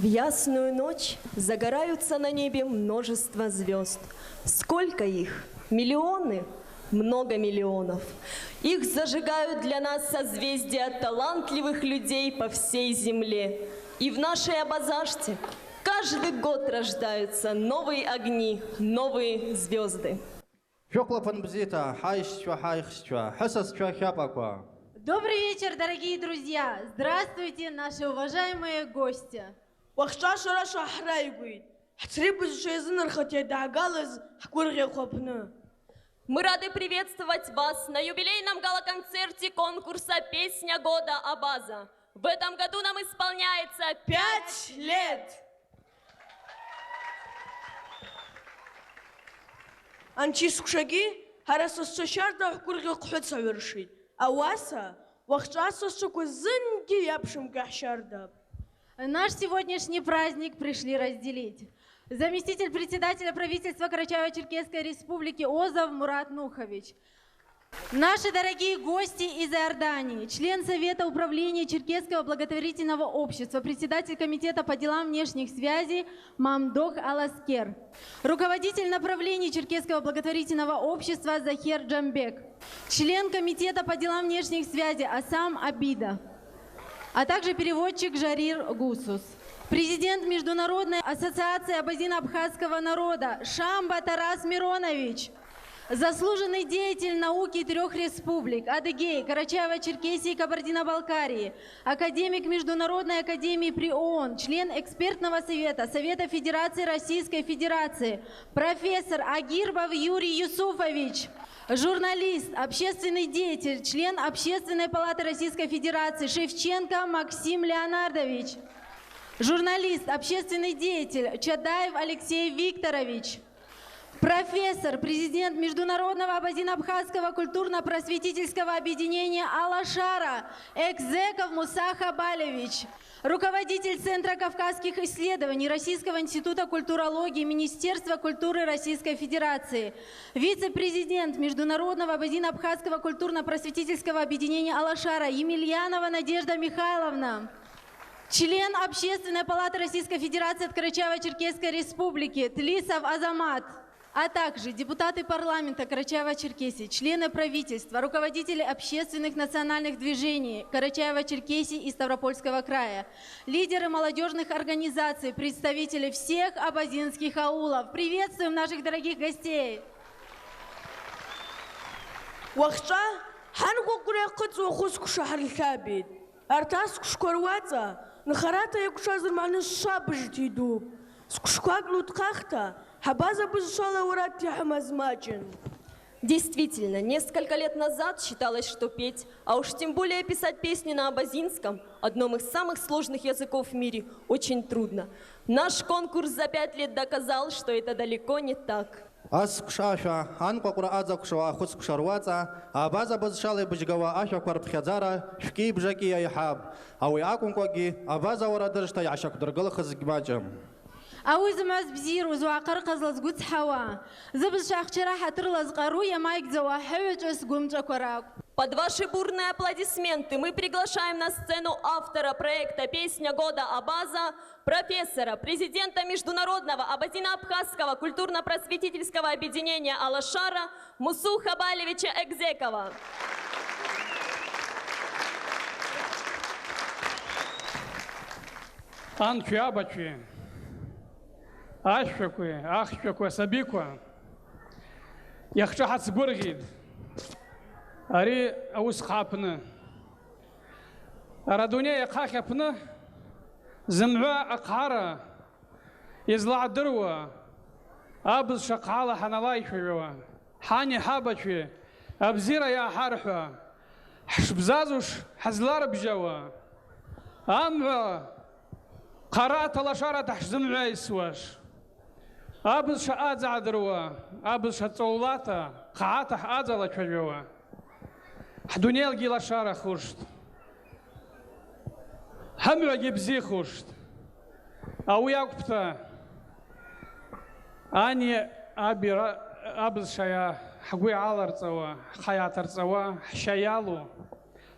В ясную ночь загораются на небе множество звезд. Сколько их? Миллионы? Много миллионов. Их зажигают для нас созвездия талантливых людей по всей земле. И в нашей Абазаште каждый год рождаются новые огни, новые звезды. Добрый вечер, дорогие друзья! Здравствуйте, наши уважаемые гости! Мы рады приветствовать вас на юбилейном гала-концерте конкурса «Песня года Абаза». В этом году нам исполняется 5 лет! Анчискушаги, харасосчарда хкурги кхуца вершит. Ауаса, вахчасосчуку зынги япшим гахшарда. Наш сегодняшний праздник пришли разделить. Заместитель председателя правительства Карачаево-Черкесской республики Озов Мурат Нухович. Наши дорогие гости из Иордании, член Совета управления Черкесского благотворительного общества, председатель комитета по делам внешних связей Мамдох Аласкер, руководитель направления Черкесского благотворительного общества Захер Джамбек, член комитета по делам внешних связей Асам Абида, а также переводчик Жарир Гусус. Президент Международной ассоциации абазино-абхазского народа Шамба Тарас Миронович, заслуженный деятель науки 3 республик Адыгеи, Карачаево-Черкесии и Кабардино-Балкарии, академик Международной академии при ООН, член экспертного совета Совета Федерации Российской Федерации, профессор Агирбов Юрий Юсуфович, журналист, общественный деятель, член Общественной палаты Российской Федерации Шевченко Максим Леонардович, журналист, общественный деятель Чадаев Алексей Викторович, профессор, президент Международного абазино-абхазского культурно-просветительского объединения Алашара Экзеков Муса Хабалевич, руководитель Центра кавказских исследований Российского института культурологии Министерства культуры Российской Федерации, вице-президент Международного абазино-абхазского культурно-просветительского объединения Алашара Емельянова Надежда Михайловна, член Общественной палаты Российской Федерации от Карачаево-Черкесской республики Тлисов Азамат, а также депутаты парламента Карачаево-Черкесии, члены правительства, руководители общественных национальных движений Карачаево-Черкесии и Ставропольского края, лидеры молодежных организаций, представители всех абазинских аулов. Приветствуем наших дорогих гостей! Вахча, хангу курякут вахуску шахарлхабит. Артас кушкорваца, нахарата якушазр манус шабжтиду. Скушкак луткахта. Действительно, несколько лет назад считалось, что петь, а уж тем более писать песни на абазинском, одном из самых сложных языков в мире, очень трудно. Наш конкурс за 5 лет доказал, что это далеко не так. Ауизмаз бзиру зуақар қазлаз гуц хава. Забыз шахчара хатырлаз қару ямайк зауа хэвэчэс гумча корак. Под ваши бурные аплодисменты мы приглашаем на сцену автора проекта «Песня года Абаза», профессора, президента Международного абазино-абхазского культурно-просветительского объединения Алашара Мусу Хабалевича Экзекова. Анчуабачи. Ашвакуи, ахшвакуи, сабикуа. Яхчахац бургид. Ари аусхапна. Арадуния яхахапна. Замва акхара. Изла дырва. Абз шакала ханалайшва. Хани хабачи. Абзира я харха. Хшбзазуш хазлар бжава. Амва. قرأت الأشارة تحزن عيسواش أبز شأز عدروا أبز شطولاتا قعاتح أزلا شجوا حدوني الجي الأشارة خشت هم يجيب زي خشت أو يقبتا أني أبز شيا حقوي على رتوا حياة رتوا حشيالو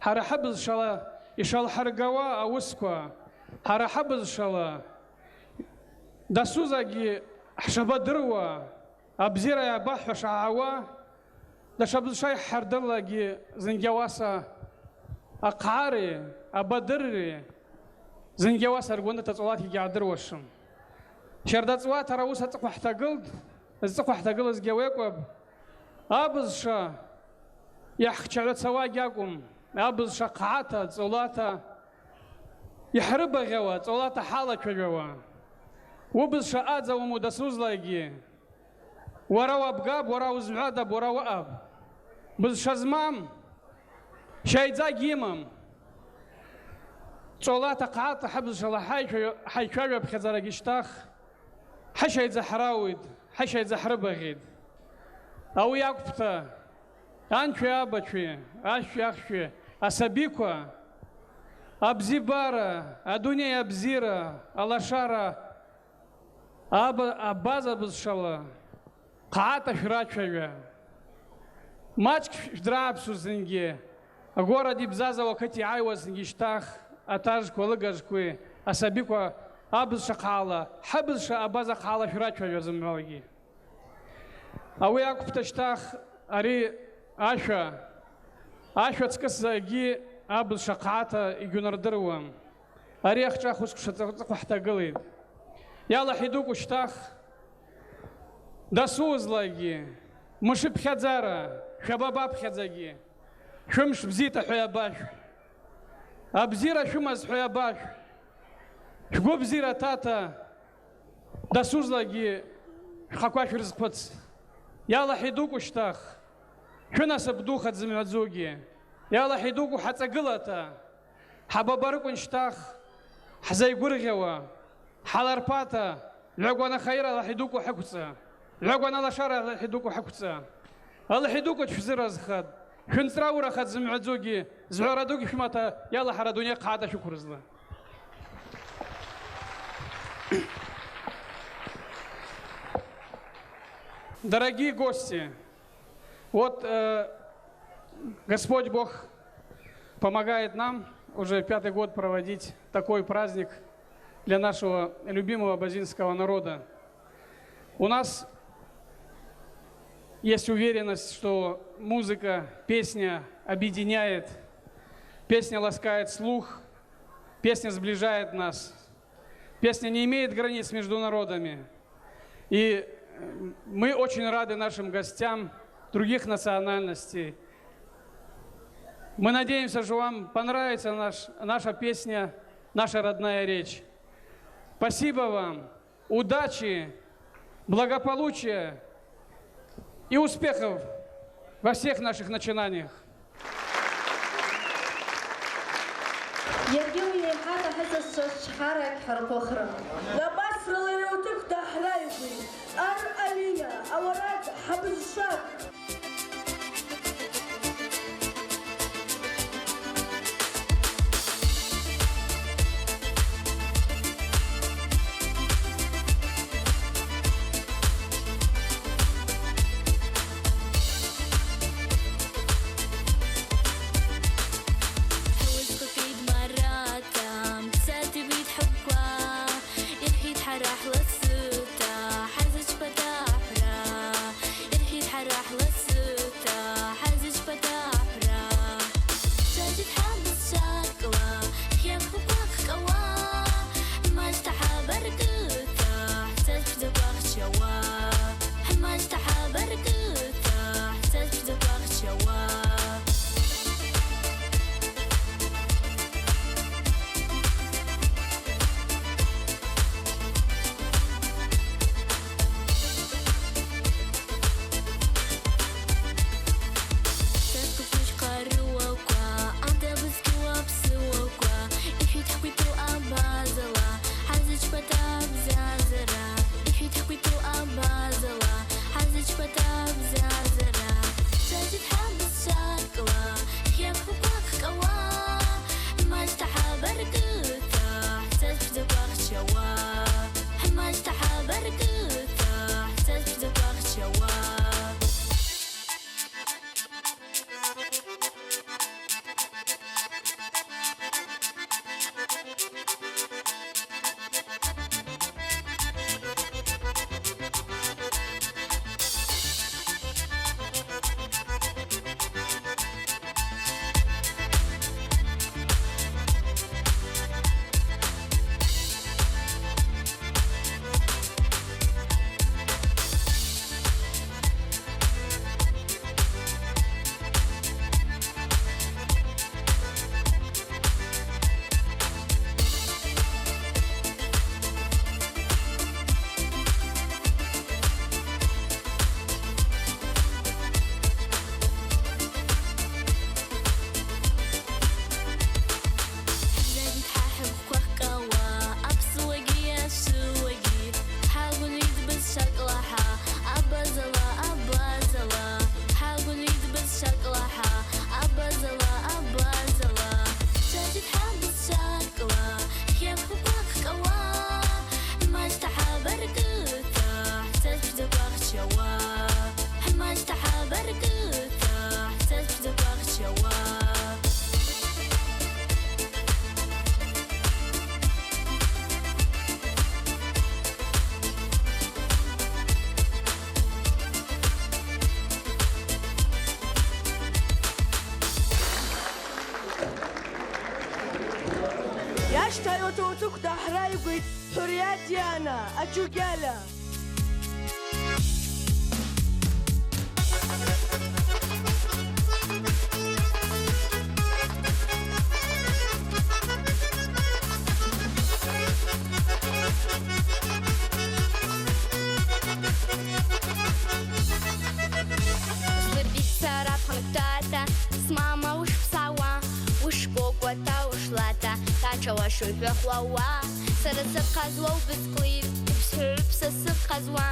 هر حبز شلا يشال حرقوا أوسكوا هر حبز شلا дасузаги хшабадырва, абзирая бахва шаава, дашабзшай хардырлаги зингяваса акари, абадырри, зингяваса аргонда тацулати гядырвашым. Шардацуат арауса цухтагылд, цухтагыл згявекваб, абзша яхчалат савагякум, абзша каата цулата يحربها صلاة حالك جوا وبس شقات ومدسوز لاجي ورا بقاب ورا وزعادة ورا وقاب بس شزمام شيء زاجيمم صلاة قاعدة حبس الله حي شوية بخزر جشتاخ حشي زحراويد حشي زحربغيد أو يقطع أنشي أبشي أشي أسبيكوا أبزيبارا أدوني أبزيرا ألاشارا أبازا بزشلا قاعدة شراتشوية ماتش دراب سوزنجي أغورا دي بزازا وكتي عايوز نجيشتاخ أتاج كولغاج كوي أسابيكوا أبز شقالة حبز شا أبازا قالة شراتشوية زمالجي أوي أكو بتشتاخ أري عاشا تسكساجي أبز شقعتا يجنردروام أريخ شاخوس كشتاق حتاقليد يلا حيدوك وشتاخ داسوز لاجي مش بخزارة شبابا بخزاجي شمش بزيتا حيا باش أبزيرا شمز حيا باش شقو بزيرا تاتا داسوز لاجي خاكواش رزقبتس يلا حيدوك وشتاخ شو ناس بدوخة زميلزوجي يلا حيدوكو حتى قلتا حباباركو نشتاخ حزي قرغوا حلارباتا لعقوانا خيرا حيدوكو حكوتا لعقوانا لشارا حيدوكو حكوتا الله حيدوكو تفزير زخاد شنتراورا خد زمعزوجي زعورا دوكي شماتا يلا حرا دنيا قاعدة شكر زلا Дорогие гости, вот Господь Бог помогает нам уже 5-й год проводить такой праздник для нашего любимого абазинского народа. У нас есть уверенность, что музыка, песня объединяет, песня ласкает слух, песня сближает нас. Песня не имеет границ между народами. И мы очень рады нашим гостям других национальностей. Мы надеемся, что вам понравится наша песня, наша родная речь. Спасибо вам, удачи, благополучия и успехов во всех наших начинаниях. يرجوني حتى حس الشحارك حرف أخرى. لا بس اللي تفتح لايفي أرقلية أولاد حبس الشاب. راح للسوتا حزج فتاحرا يرحيد حراح للسوتا تايو توتوك تحرايبك حرياتي أنا أتشوكالا Мама уж псава, уж покота ушлата, тачала шуфе хлава, сарasa казва бисклит, псырпса казва,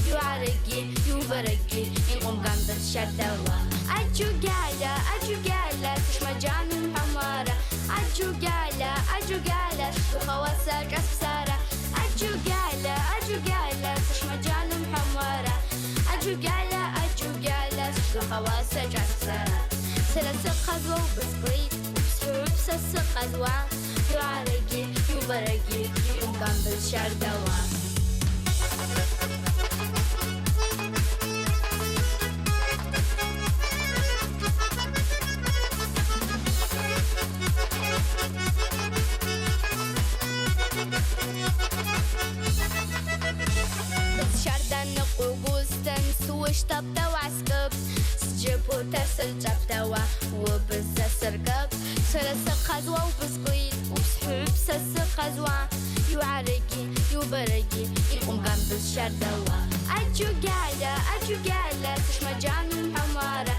юареги, юбареги, инком гандас шардаwa. Ajugala, tishmajanu hamara. Ajugala, khawasa jasara. Ajugala, tishmajanu hamara. Ajugala, khawasa jasara. سلسة قدوة وبسكويت وبسرسة قدوة يعرقي يبرقي يمكن بالشعر دوا بالشعر دانا قوقوستن سوش طبطة وعسكب جيبو ترسل جابتوا وبزسر قب سلسة قدوة وبسكويت وبسحب سلسة قدوة يعرقي يبرقي يقوم قام بالشار دوا أجوغالا تشمجانو حمارة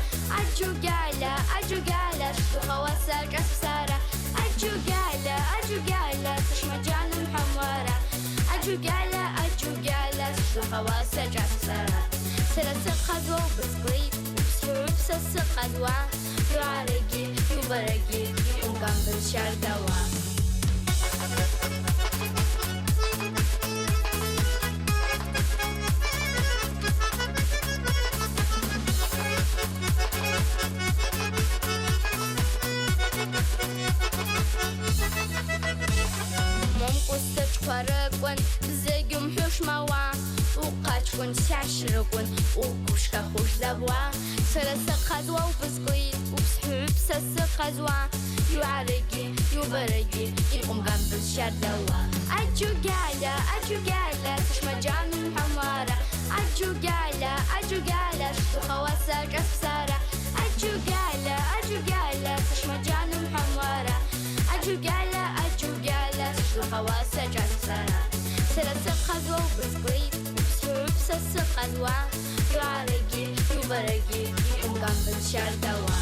أجوغالا تخواسا جسارة أجوغالا تشمجانو حمارة أجوغالا تخواسا جسارة سلسة قدوة وبسكويت سلسة قدوة يعرقي يبرقي يمكن بالشعر دوا قرقون بزيقم حوش موا وقاتكون سعشرقون وكوشكا خوش لبوا سلسة قدوة وبسكويت وبسحب سلسة قدوة يعرقي يبرقي يقوم قام بالشار دوا أجوغالا تشمجانو حمارة أجوغالا تخواسا جسارة أجوغالا تشمجانو حمارة أجوغالا تخواسا جسارة سلسة قدوة وبسكويت وبسحب سلسة قدوة يعرقي يبرقي يقوم قام بالشار دوا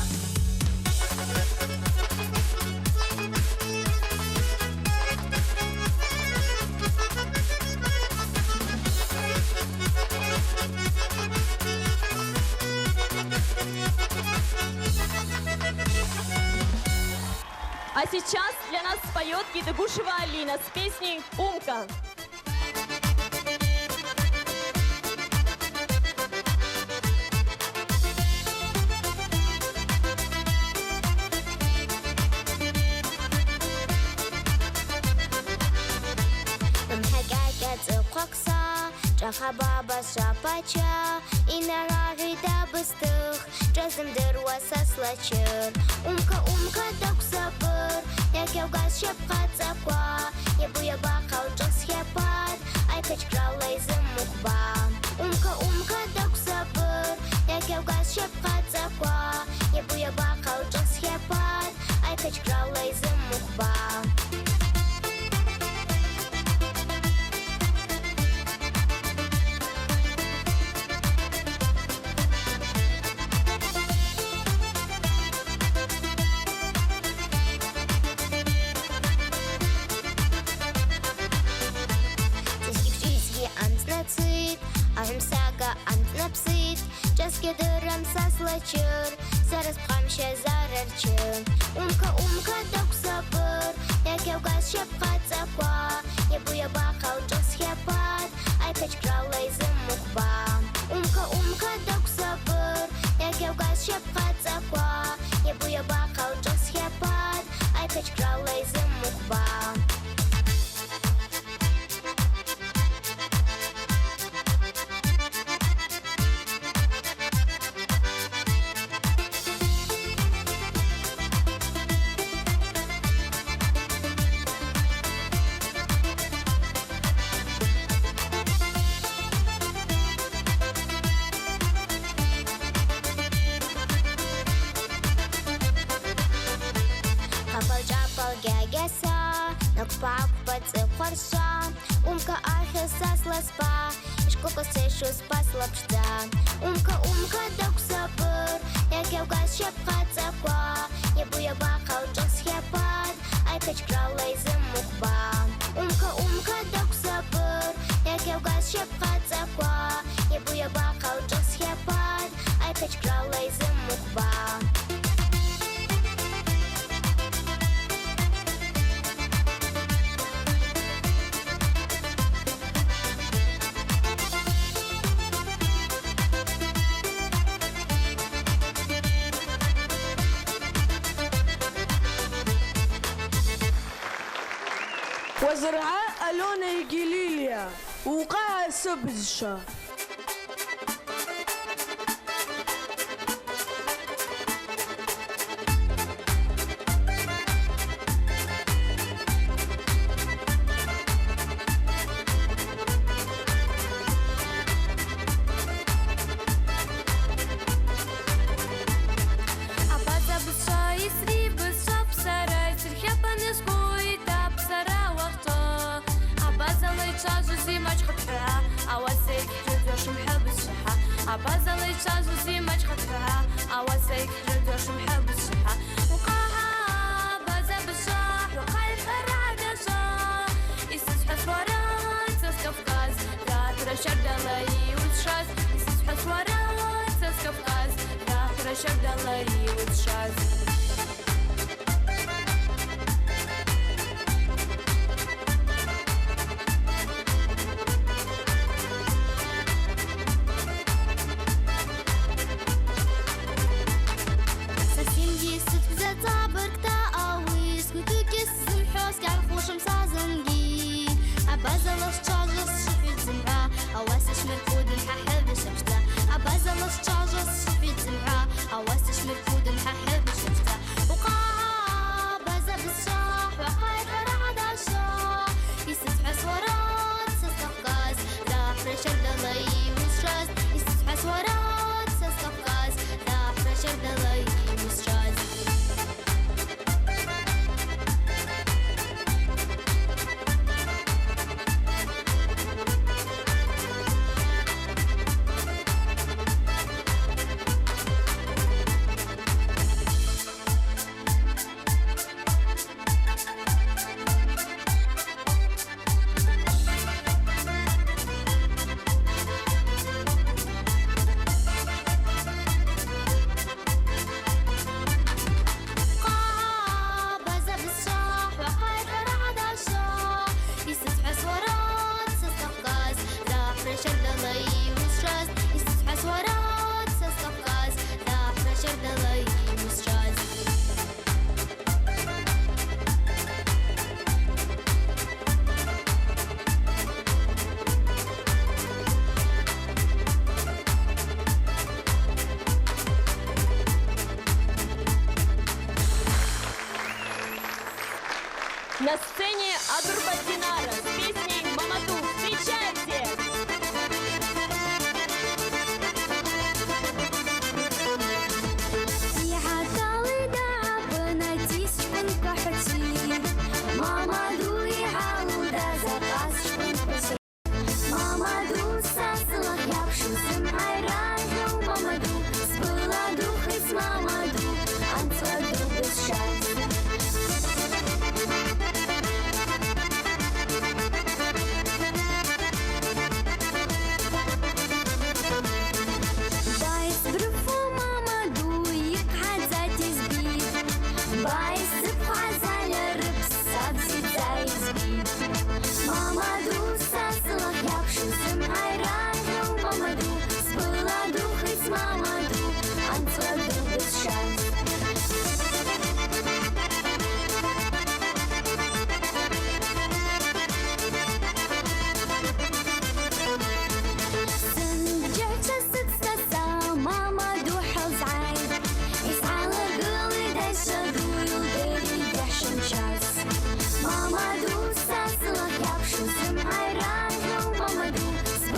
А сейчас для нас споет Кидыгушева Алина с песней «Умка». Баба шапача и нарари да быстых Джазым дырваса слачыр Умка док сабыр Як яугаз шепқат заква Ебу бақал джаз хепат Ай качкралай зымухба Умка док сабыр Як яугаз шепқат заква Ебу бақал джаз хепат Ай качкралай зымухба Кедырам саслачыр, зараз пхамше зарарчыр Умка док сабыр, як яугаз шепқат заква Ебу бақал джаз хепат, ай качкралай зымухба Умка док сабыр, як яугаз шепқат заква Ебу бақал джаз хепат, ай качкралай зымухба pakupats faršā, un ka arhes saslaspā, iškokos sešus paslapštā, un ka daug sabır, jak jau gaz šepkat zakwa, jebu ja bakal čas hepat, ai kač kralai zamukba, un ka daug sabır, jak jau gaz šepkat zakwa, jebu ja bakal čas hepat, ai kač kralai zamukba. وزرعاء ألونا يجليليا وقاها سبزشا أبازل يشاز وزيمة خدها أواسيك جدوش محب الشحة وقاها بازا بالشاح وقايل فرعة شاح يسسح سوارات سسكفقاز ذاكرة شرد الله وتشاز يسسح سوارات سسكفقاز ذاكرة شرد الله وتشاز На сцене Адурбат Динара с песней «Мамаду». Встречайте!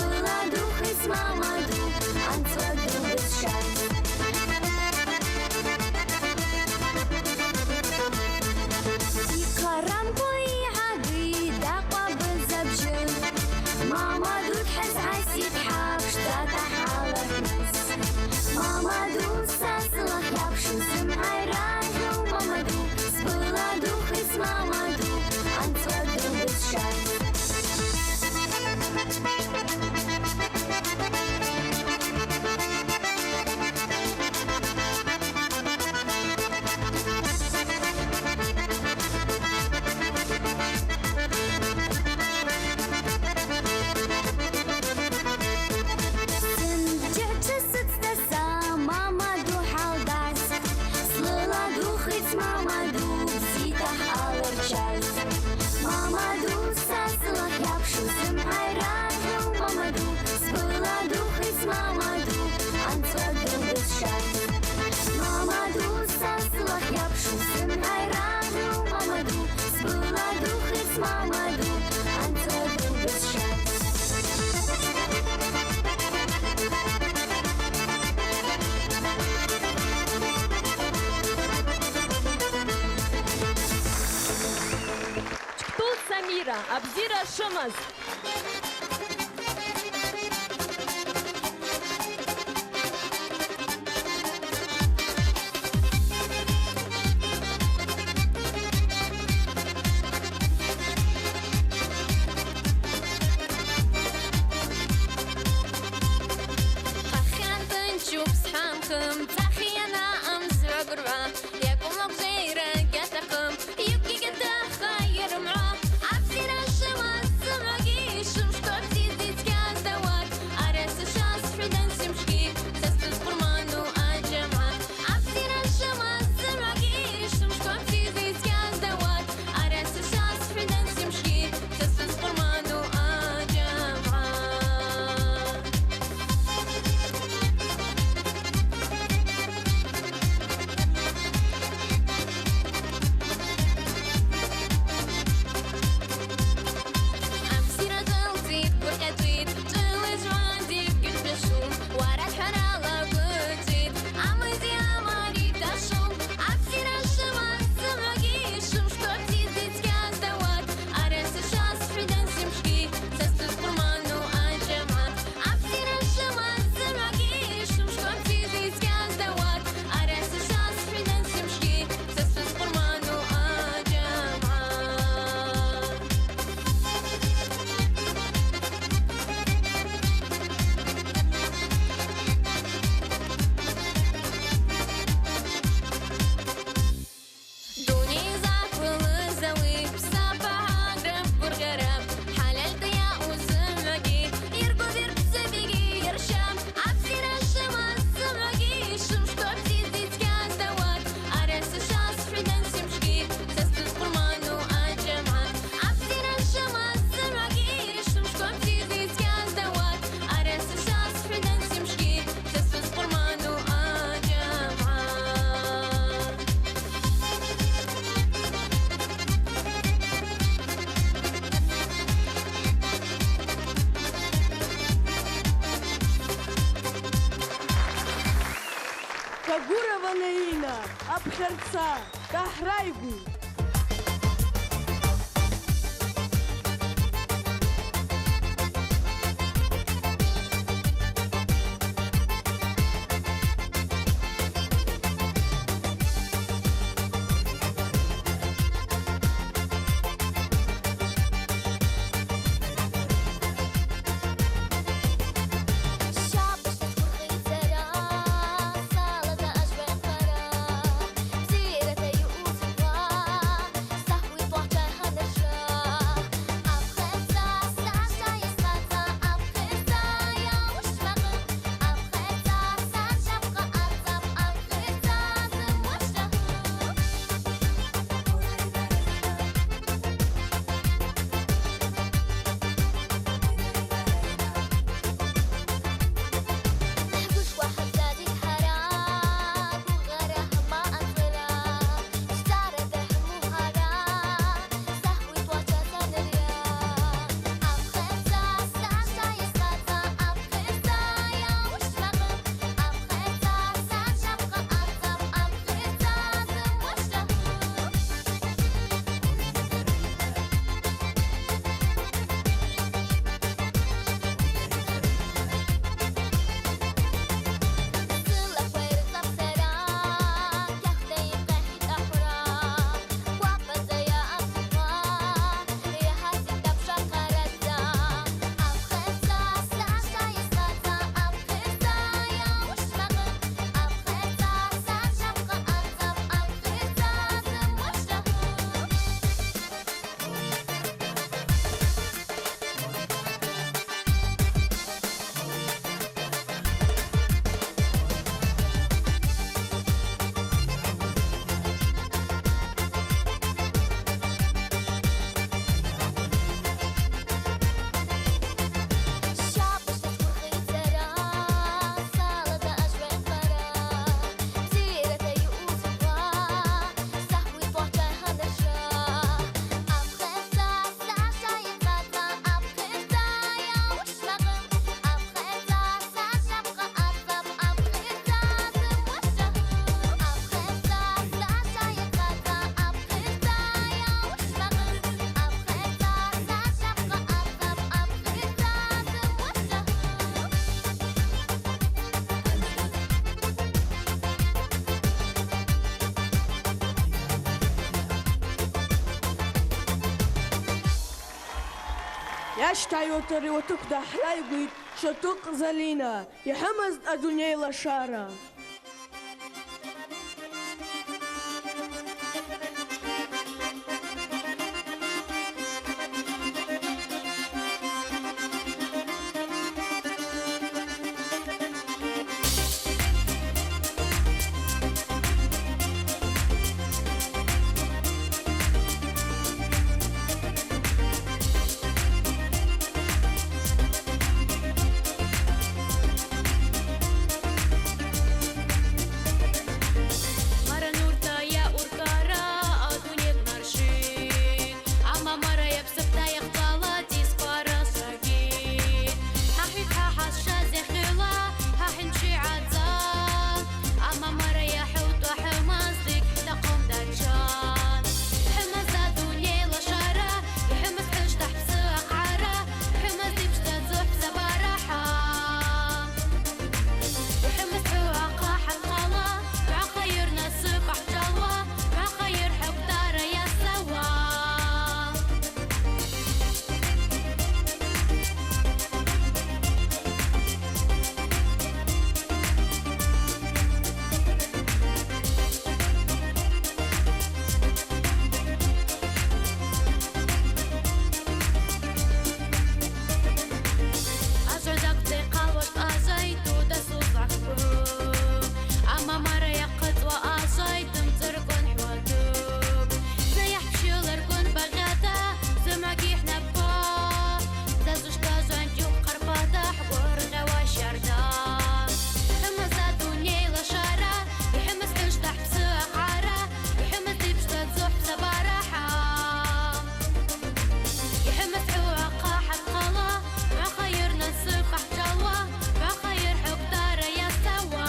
Mama, do, it's Mama, do, I'm so good, Абзира Шамаз. خخيان تنشوف صحامكم تخيانا أمس عقربا يكون غير قتكم يبكي قد خير معاه عبسير الشمس سمعكي شمشكو بتزيد كاس دوات أرس الشاس حدن سمشكي تستس برمانو أجمع عبسير الشمس سمعكي شمشكو بتزيد كاس دوات أرس الشاس حدن سمشكي تستس برمانو أجمع أمسيرة تلتيت برقتيت تلج عندي بقلب الشوم ورا الحرارة بتزيد عمودي عماري تشوم أمسيرة الشمس سمعكي شمشكو بتزيد كاس دوات أرس الشاس حدن سمشكي تستس برمانو أجمع أمسيرة الشمس سمعكي شمشكو بتزيد كاس دوات أرس الشاس حدن سمشكي تستس برمانو أجمع دوني زعفر الزوي بسابع عقرب برغرب حلال ضياء وزمقي يركض يركض سبيقي يرشم عبسير الشمس سمقي شمشكو بتزيد كاس دوات أرس الشاس حدن سمشكي تستس برمانو أجمع عبسير الشمس سمقي شمشكو بتزيد كاس دوات أرس الشاس حدن سمشكي تستس برمانو أجمع Кагура Ванаина, Абхарца, Кахрайгу. الشعب تفرغي ترى صالة أجواء قرار سيرة يوسف يشتعي وتري وتقدح رايقويت شتوق زلينا يحمز الدنيا لشارة Mara nurta ya urkara adunyek marshi Ama mara yapsıpta yaktala dispara sagi Hahit hahas shazi khila hahin shi'adza Ama mara ya hut wa hamazdik taqom dajan Hamaz adunya la shara Hamaz hajtah bsaq ara Hamaz dibshta zuh zabaraha وحمس حواقة حلقلة مع خير نصيب أحجلة مع خير حب دار يا سوا أزردك تقال وتأزيت ودسوس عكبوب أما مرة يقض وأزيت متركن حوادوب زيح بشيلركن بغادا زماكي احنا بقى زازوش تازوان جوب قربادا حبور غوا شردان حمس الدنيا لشارة يحمس تنشتح بسوق عارة يحمس يبشتا تزوح بسبارحة يحمس حواقة حلقلة مع خير نصيب أحجلة مع خير حب دار يا سوا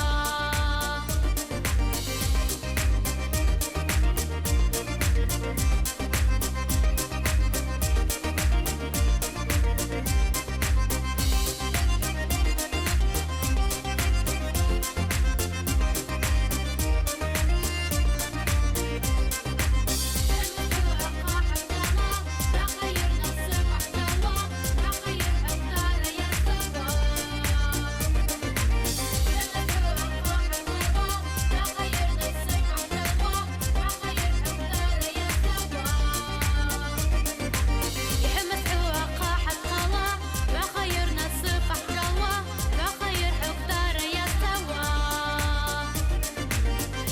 يحمس حواقة حلقلة مع خير نصيب أحجلة مع خير حب دار يا سوا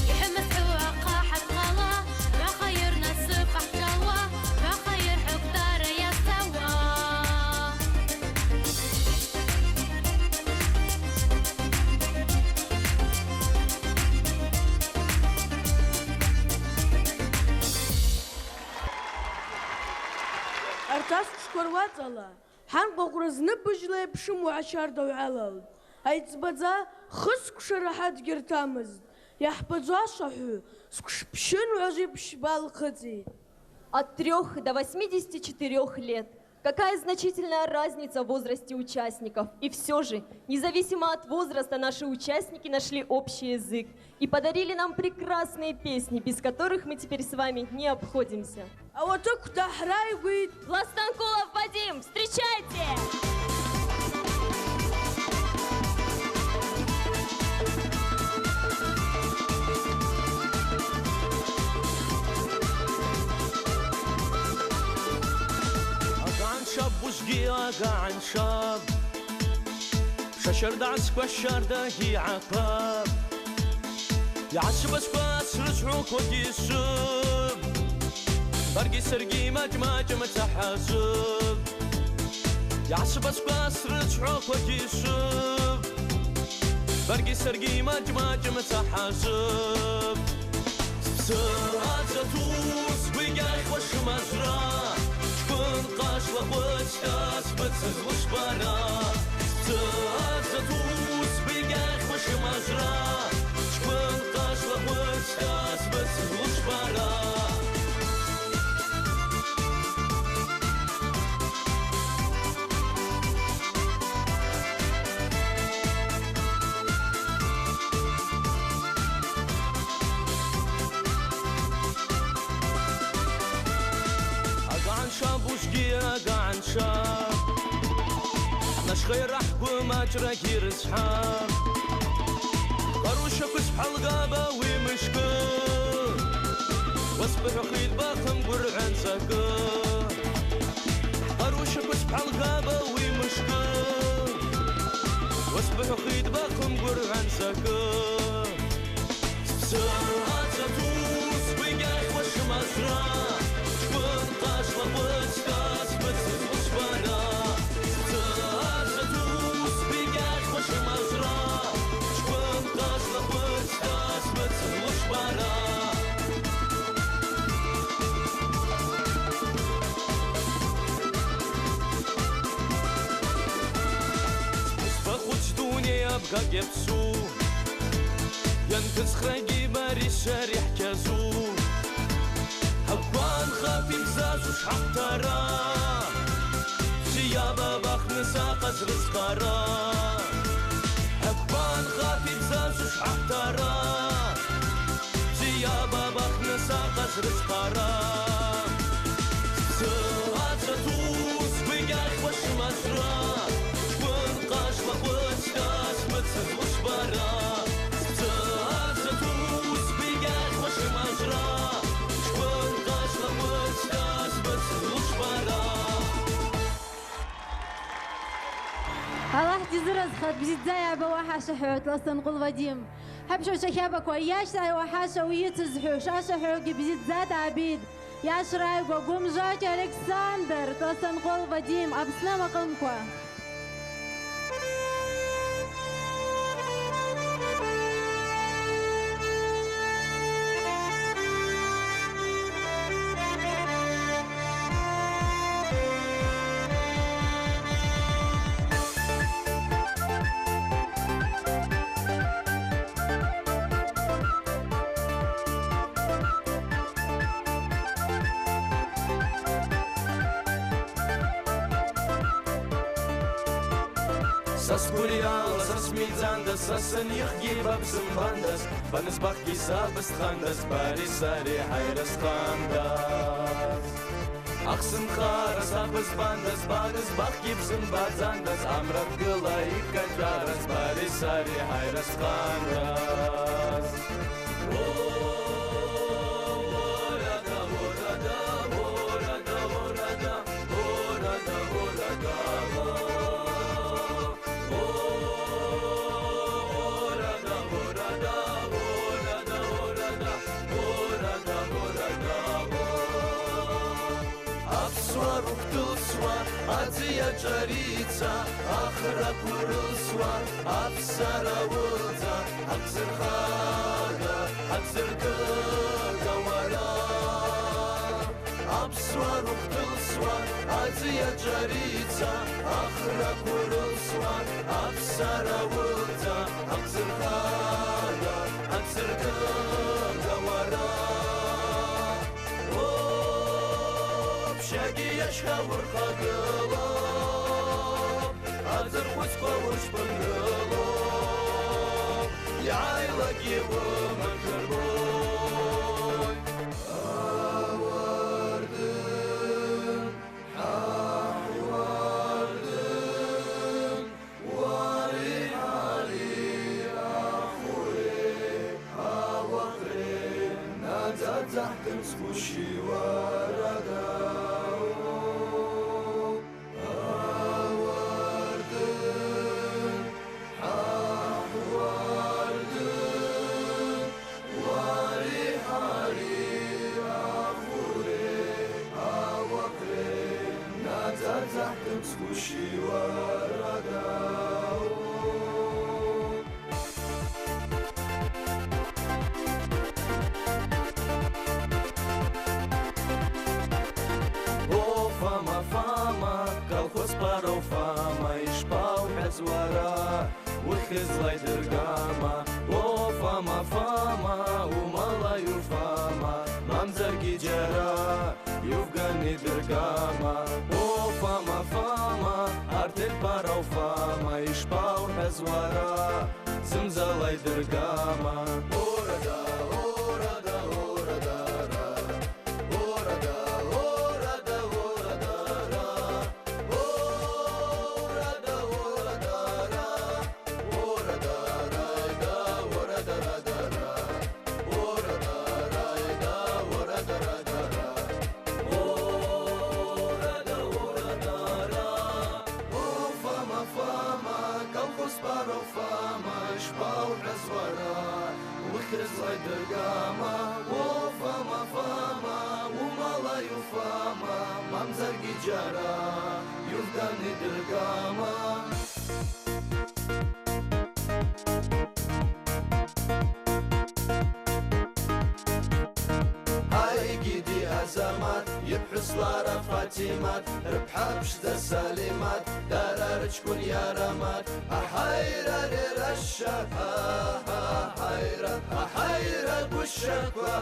يحمس حواقة حلقلة مع خير نصيب أحجلة مع خير حب دار يا سوا أرتاس شكر واتلا حان ققرز نبجلي بشم وعشار دو علل هيتبدا خسك شرحات جرتامز يحبزا صحو سكش بشن وعزيب شبال خزي От 3 до 84 лет. Какая значительная разница в возрасте участников. И все же, независимо от возраста, наши участники нашли общий язык и подарили нам прекрасные песни, без которых мы теперь с вами не обходимся. А вот تقدح رايقويت Властанкулов Вадим, встречайте! عن شاب وشقي عن شاب ششر دعسك والشردة هي عقاب يعشب اسكواس رجعوك وديسوب برقي سرقي مجمج متحاسب يعشب اسكواس رجعوك وديسوب برقي سرقي مجمج متحاسب سرعة زتوس وياك وش مزرعة قاش لخوش تاس بتسغوش برا تازتوس بيقاك وش مزرعة شكون قاش لخوش تاس بتسغوش برا شاب وشقي عن شاب خير أحكم أجرك يرزحان قروشك اسبح الغابة ومشكل واصبح خيل باخم قرعان سكر قروشك اسبح الغابة ومشكل واصبح خيل باخم قرعان سكر ساعات تدوس بقاك وش مزرعة شكون قاشلة وستاس بتسد وصبرا ساعات تدوس بقاك وش مزرعة شكون قاشلة وستاس بتسد وصبرا باخد دنيا أبقى يبسو ينتز خرقي باري الشارع كازو هوان خافي مزاز وش حمتارا جيابا باخ نساقز رزقارا هوان خافي مزاز وش حمتارا جيابا باخ نساقز رزقارا ساعات تدوس بقاك وش مزرا شكون قاشلة وستاس متسد وصبرا الله تزرز خد بزيد زايا بواحاشة حوت لسن قل وديم حبشو شكابك وياش تاي وحاشة ويتزحو شاشة حوكي بزيد زاد عبيد ياش رايق وقوم جاكي ألكسندر لسن قل وديم أبسنا مقنكوا Sas Buriala, sas Mizandas, sas Anihgi Babsum Bandas, Banas Bakki Sabas Khandas, Barisari Hayras Khandas. Aksim Khara Sabas Bandas, Banas Bakki Bsum Bazandas, Amrat Gulai Kajaras, Barisari Hayras Khandas. Азия Джарица, Ахра Курусва, Апсара Вулза, Акзирхага, Акзиргага Вара. Апсва Рухтусва, Азия Джарица, Ахра Курусва, Апсара Вулза, Акзирхага, Акзиргага Вара. Шаги яшхавр хагала, азыр хуська ушпангала, яйла кива макарбой. Авардын, ахвардын, вари али ахуре, авахре, надзадзахтын скуши варага. Вихизлай дергама, о фама фама, умала юфама, мамзарги джара, юфгани дергама, о фама фама, артель парау фама, ишпау хезвара, зымзалай дергама, орада, орада, орада, орада, орада, орада, орада, орада. злой дыргама, о, фама, фама, умалаю фама, мамзарги джара, юфганы дыргама. أزمات يبحث لارا فاتيمات ربحة بشدة سالمات دارا رجكون يا رمات أحيرا لرشا حيرا أحيرا بوشكوا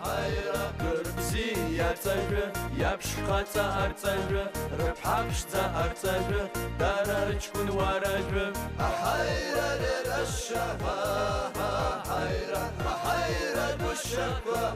حيرا قربزي يا تجر يا بشقاتا أرتجر ربحة بشدة أرتجر دارا رجكون ورجر أحيرا لرشا حيرا أحيرا بوشكوا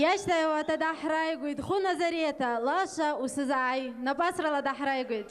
يشتهي وتدحرى يقول خونا زريتا لاشا وسزعي نبصر لا دحرى يقول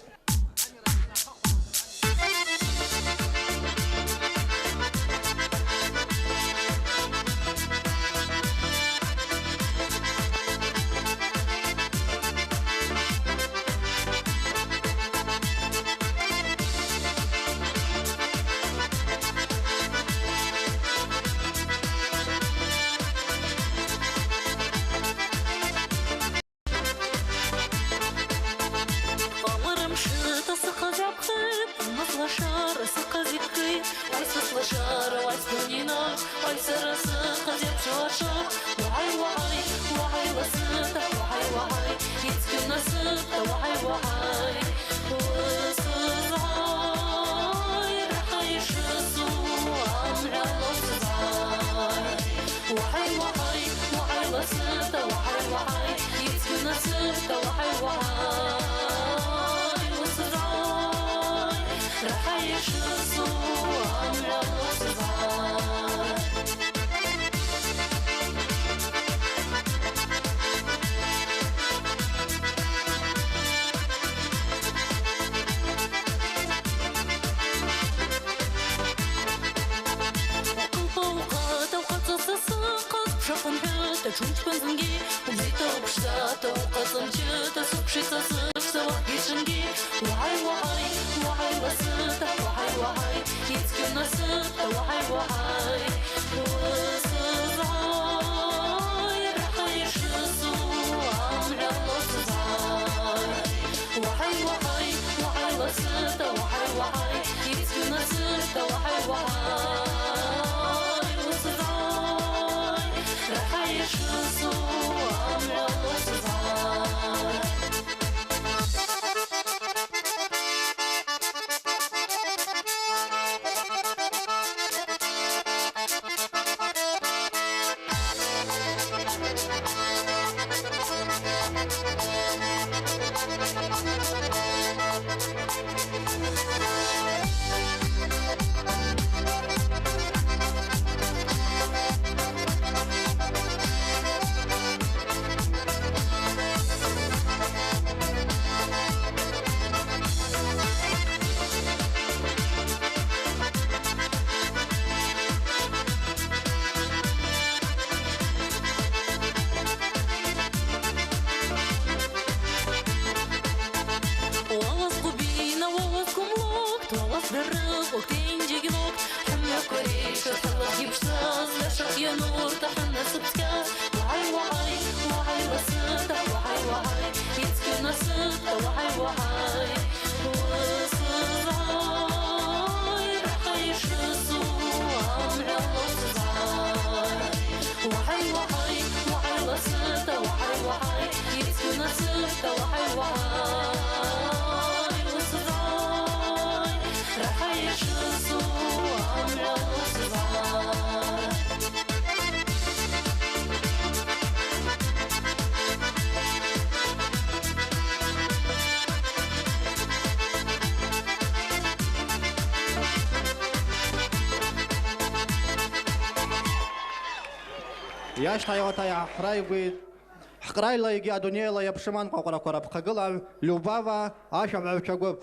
Иашьҭаиуа иааҳхраигәеит, ҳкраила егьи адунеила иаԥшыман ҟәаҟәрақәа раԥхагылаҩ Любава ашәаҳәаҩцәа гәыԥ.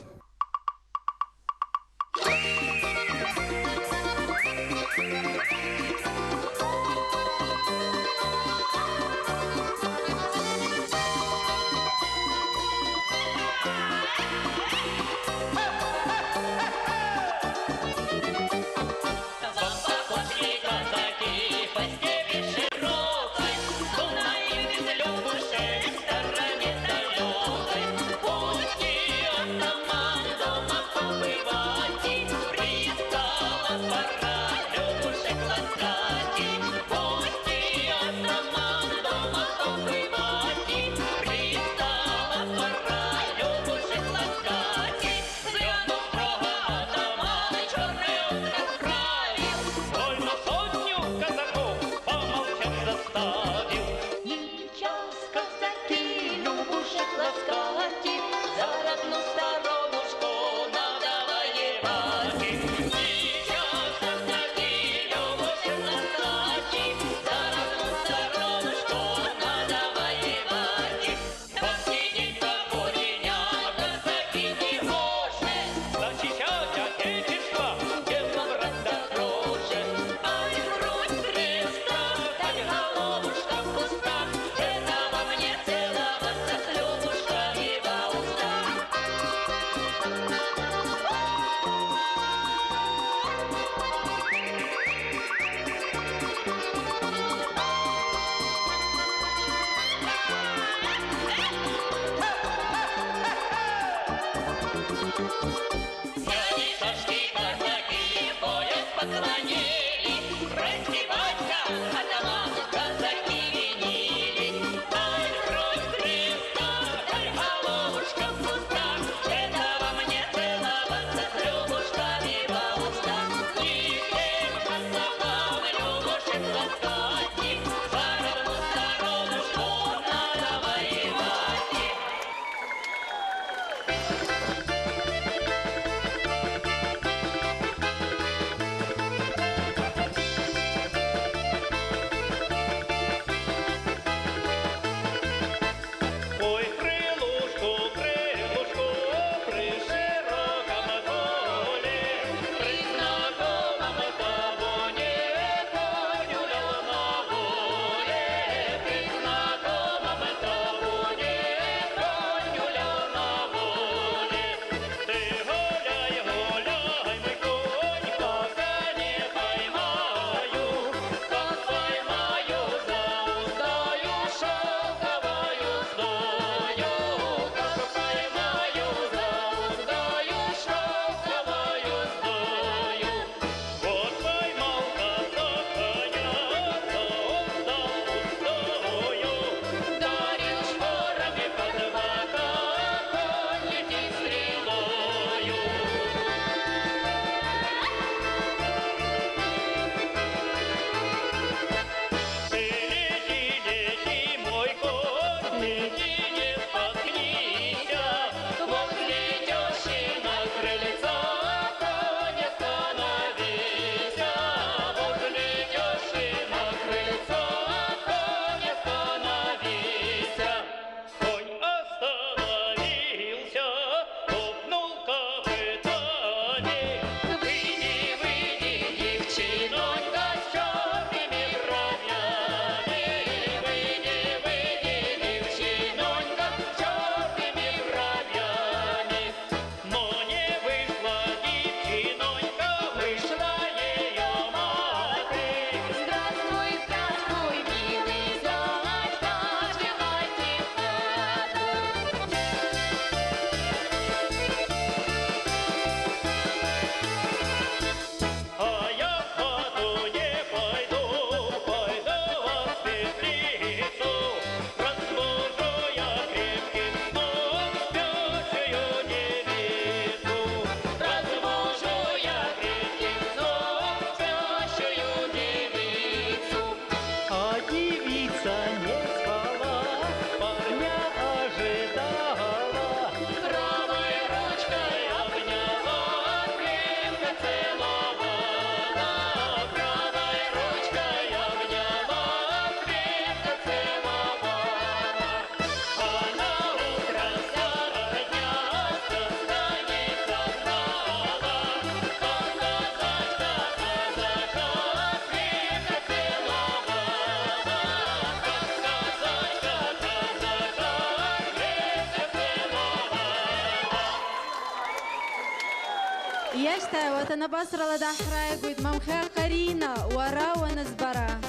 يشتا وتنبصر لدى حرايق ممخا قرينة ورا ونزبرا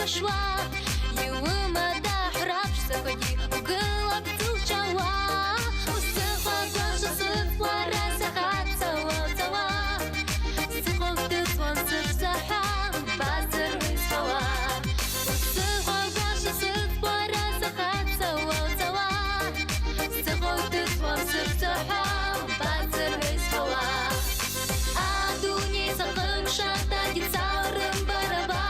Шла, его мада храпшся ходи, угла птучала, усыхла глаза сыпла, разахаться лоцала, сыхла ты слонце в сахам, базар выспала, усыхла глаза сыпла, разахаться лоцала, сыхла ты слонце в сахам, базар выспала, а дуни сахам шата гитарым бараба.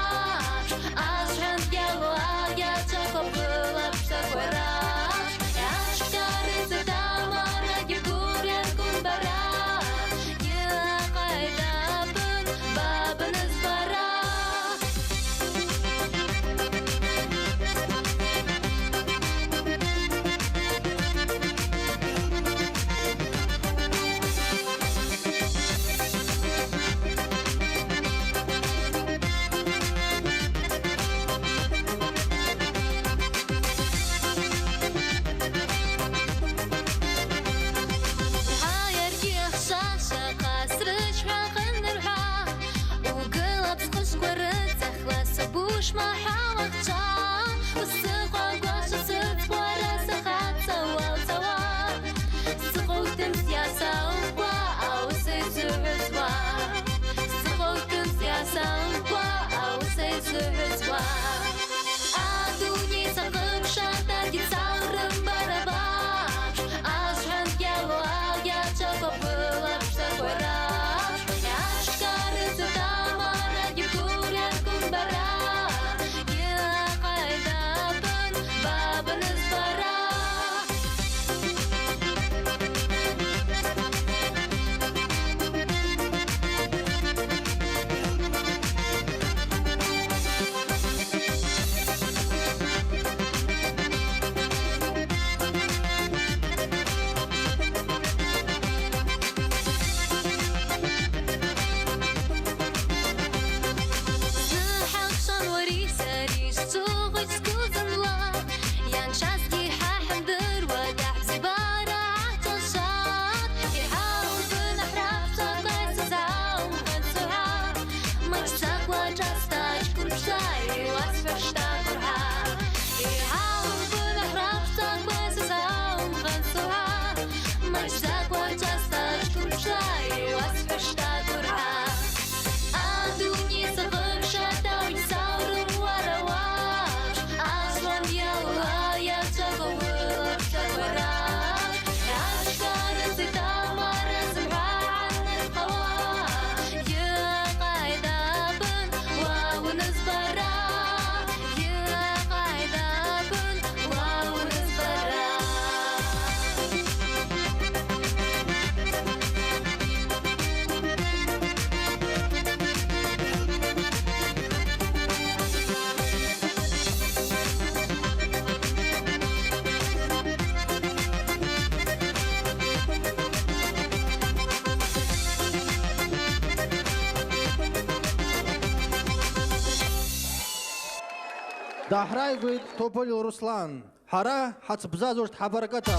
Дахрайгуит Тополил Руслан. Хара хацбзазурт хабаргата.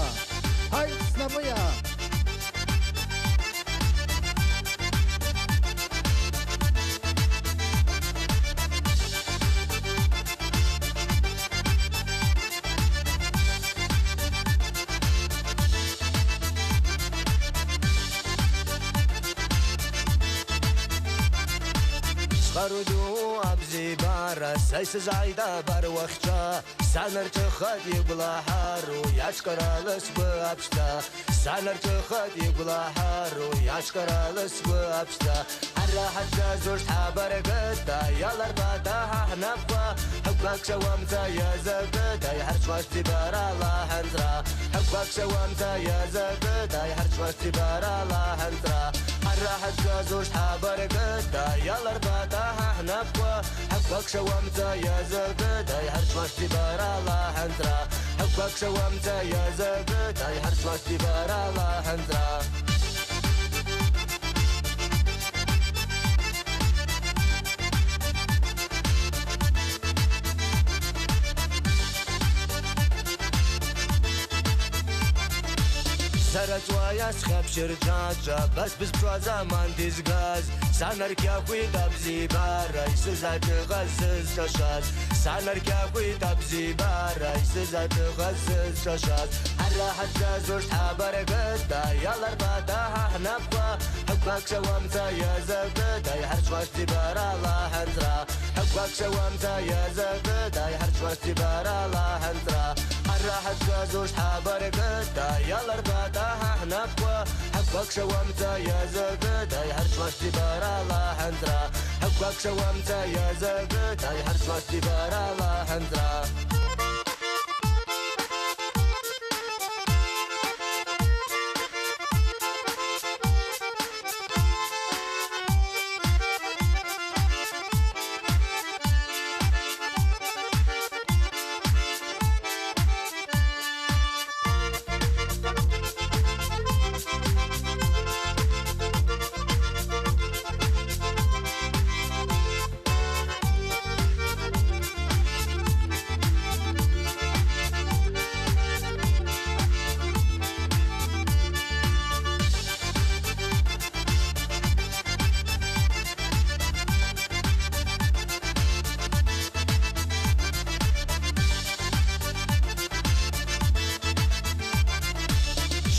Хай снабая. سخردو أبزي بارا سيس زايدا بروخشا سانر خدي بلا حارو يشكر لس بابشتا سانر خدي بلا حارو يشكر لس بابشتا الراحة زوج حبرقتا يلا رباتا حنفا حبك شوامتا يا زبدا يحرش واشتي برا الله هنزرا حبك شوامتا يا زبدا يحرش واشتي برا الله هنزرا الراحة زوج حبرقتا يلا رباتا حنفا حبك شوامتا يا زبدا يحرش واشتي برا الله هنزرا حبك شوامتا يا زبدا يحرش واشتي برا الله هنزرا سرت وياس خب شرجاجا بس بشوا زمان ديزغاز سانرك يا خوي تبزي باراي سزات غزز شاشات سانرك يا خوي تبزي باراي سزات غزز شاشات الراحة زوج حبرقتا يلا رباتا حنفا حبك شوامتا يا زبدا يحرش واشتي برا الله هنزرا حبك شوامتا يا زبدا يحرش واشتي برا الله هنزرا الراحة زوج حبرقتا يلا رباتا حنفا حبك شوامتا يا زبدا يحرش واشتي برا الله هنزرا حبك شوامتا يا زبدا يحرش واشتي برا الله هنزرا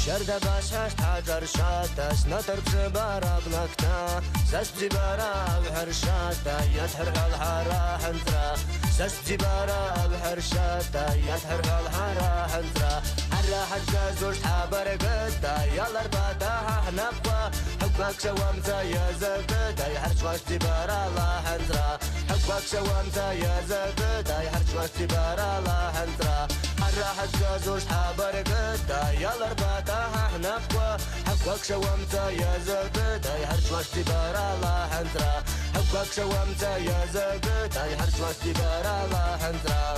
شرد باشاش حجر شاتاش نطر بزبارة بلكتا سس بزبارة بحرشاتا يتحرق الحارة حنترا سس بزبارة بحرشاتا يتحرق الحارة حنترا الراحة زوج حبرقتا يلا رباتا حنفا حبك شوامتا يا زبدا يحرش واشتي برا الله حنترا حبك شوامتا يا زبدا يحرش واشتي برا الله حنترا الراحة زوج حبرقتا يلا رباتا حنفا حبك شوامتا يا زبدا يحرش واشتي برا الله حنترا حبك شوامتا يا زبدا يحرش واشتي برا الله حنترا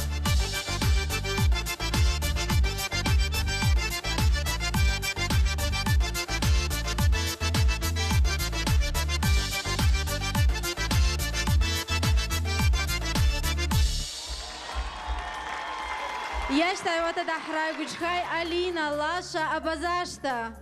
Я считаю, вот это Ахрай Гучхай, Алина, Лаша, Абазашта.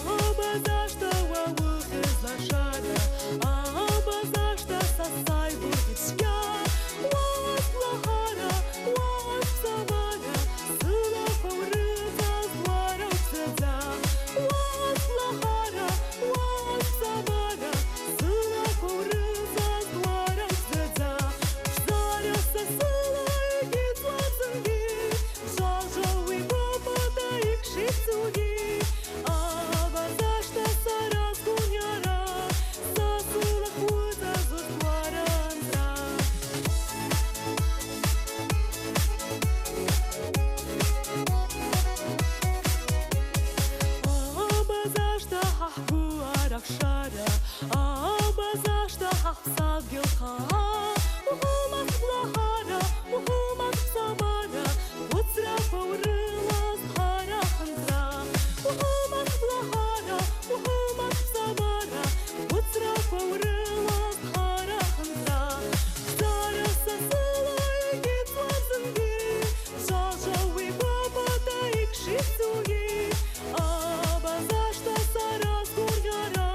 Абазашта ва ухыз лашада агилха ухумас блахара ухумас сабара уцра паурылас хараханза ухумас блахара ухумас сабара уцра паурылас хараханза Зара сасылай гитвазынги Жажауи баба да икшисуги Аба зашта сарас кургара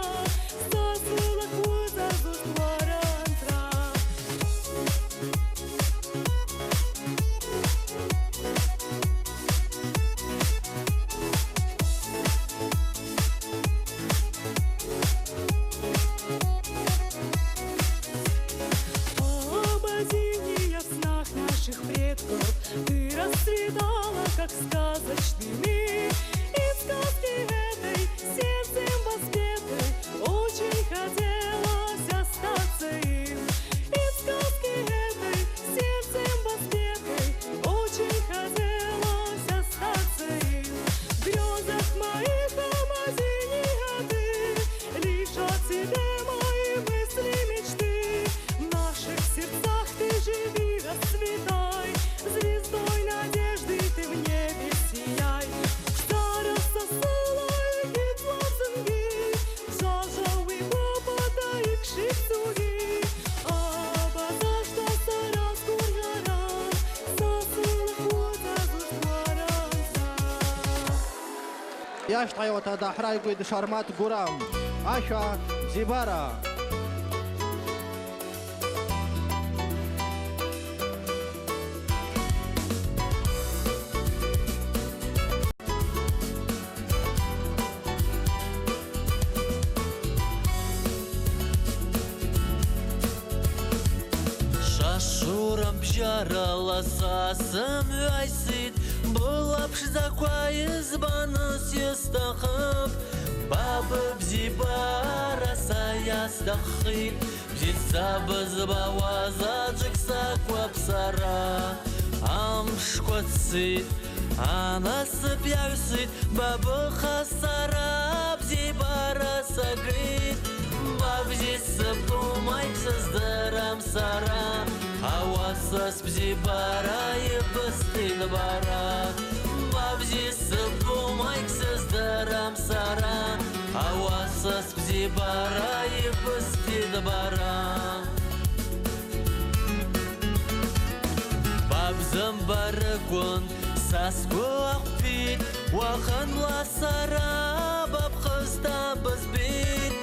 Сасылak уза зустварантра Обозиния в снах наших предков Ты расцветала, как сказочный мир И в сказке этой сердцем воспетой Очень хотелось остаться им И в сказке этой сердцем воспетой Очень хотелось остаться им В грезах моих обозиния ты Лишь о тебе мои мысли мечты В наших сердцах ты живи, расцветай Звездой надежды ты в небе сияй Штара сосылай гитвазынги Жажауи баба да икшисуги Аба зашта сарас кургара Сасылak уза зустваранса Яштайота да храйгуид шармат гурам. Аша зибара. Шашурам бжарала сасым айсит Булапш заквай избаны сестахып Бабы бзибара саястахит Бзица бызбаваза джикса квапсара Амшквацит Анасы пьясит Бабы хасара бзибара сагит Бабзисы бумай сыздарам сара Авасас бзибара и быстын бара Бабзисы бумай сыздарам сара Авасас бзибара и быстын бара Бабзым барыгун саску ақпит Уахан ласара баб қызда бізбит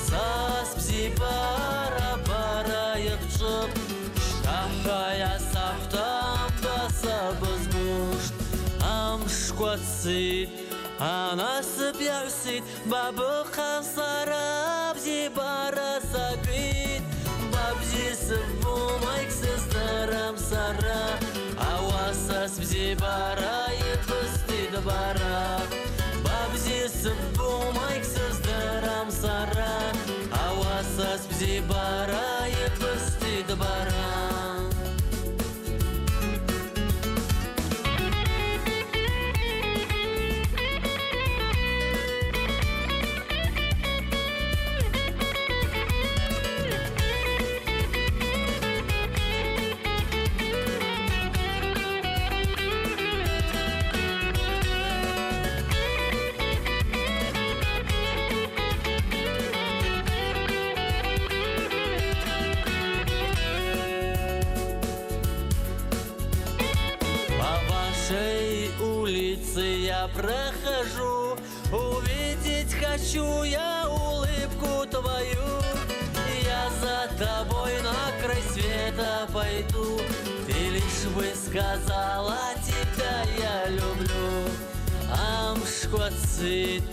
Сас бзибара барайық жып Штахая сафтам баса бізбушт Амшквацит Анасы пьясит Бабы қасара бзибара сагит Бабзисы бумайк сыздарам сара Авасас бзибара и быстыд бара Бабзисы бумайк сыздарам сара Авасас бзибара и быстыд бара Я прохожу, увидеть хочу я улыбку твою. Я за тобой на край света пойду. Ты лишь бы сказала, тебя я люблю. Амшквацит,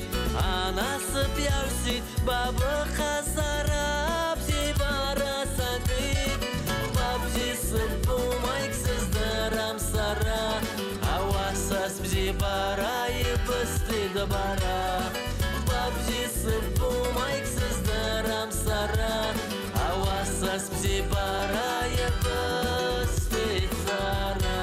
анасы пьясит, баба хасара бзибара сагит. Бабзисы бумайк сыздарам сара. Авасас бзибара и быстыд бара Бабзисы бумайк сыздарам сара Авасас бзибара и быстыд сара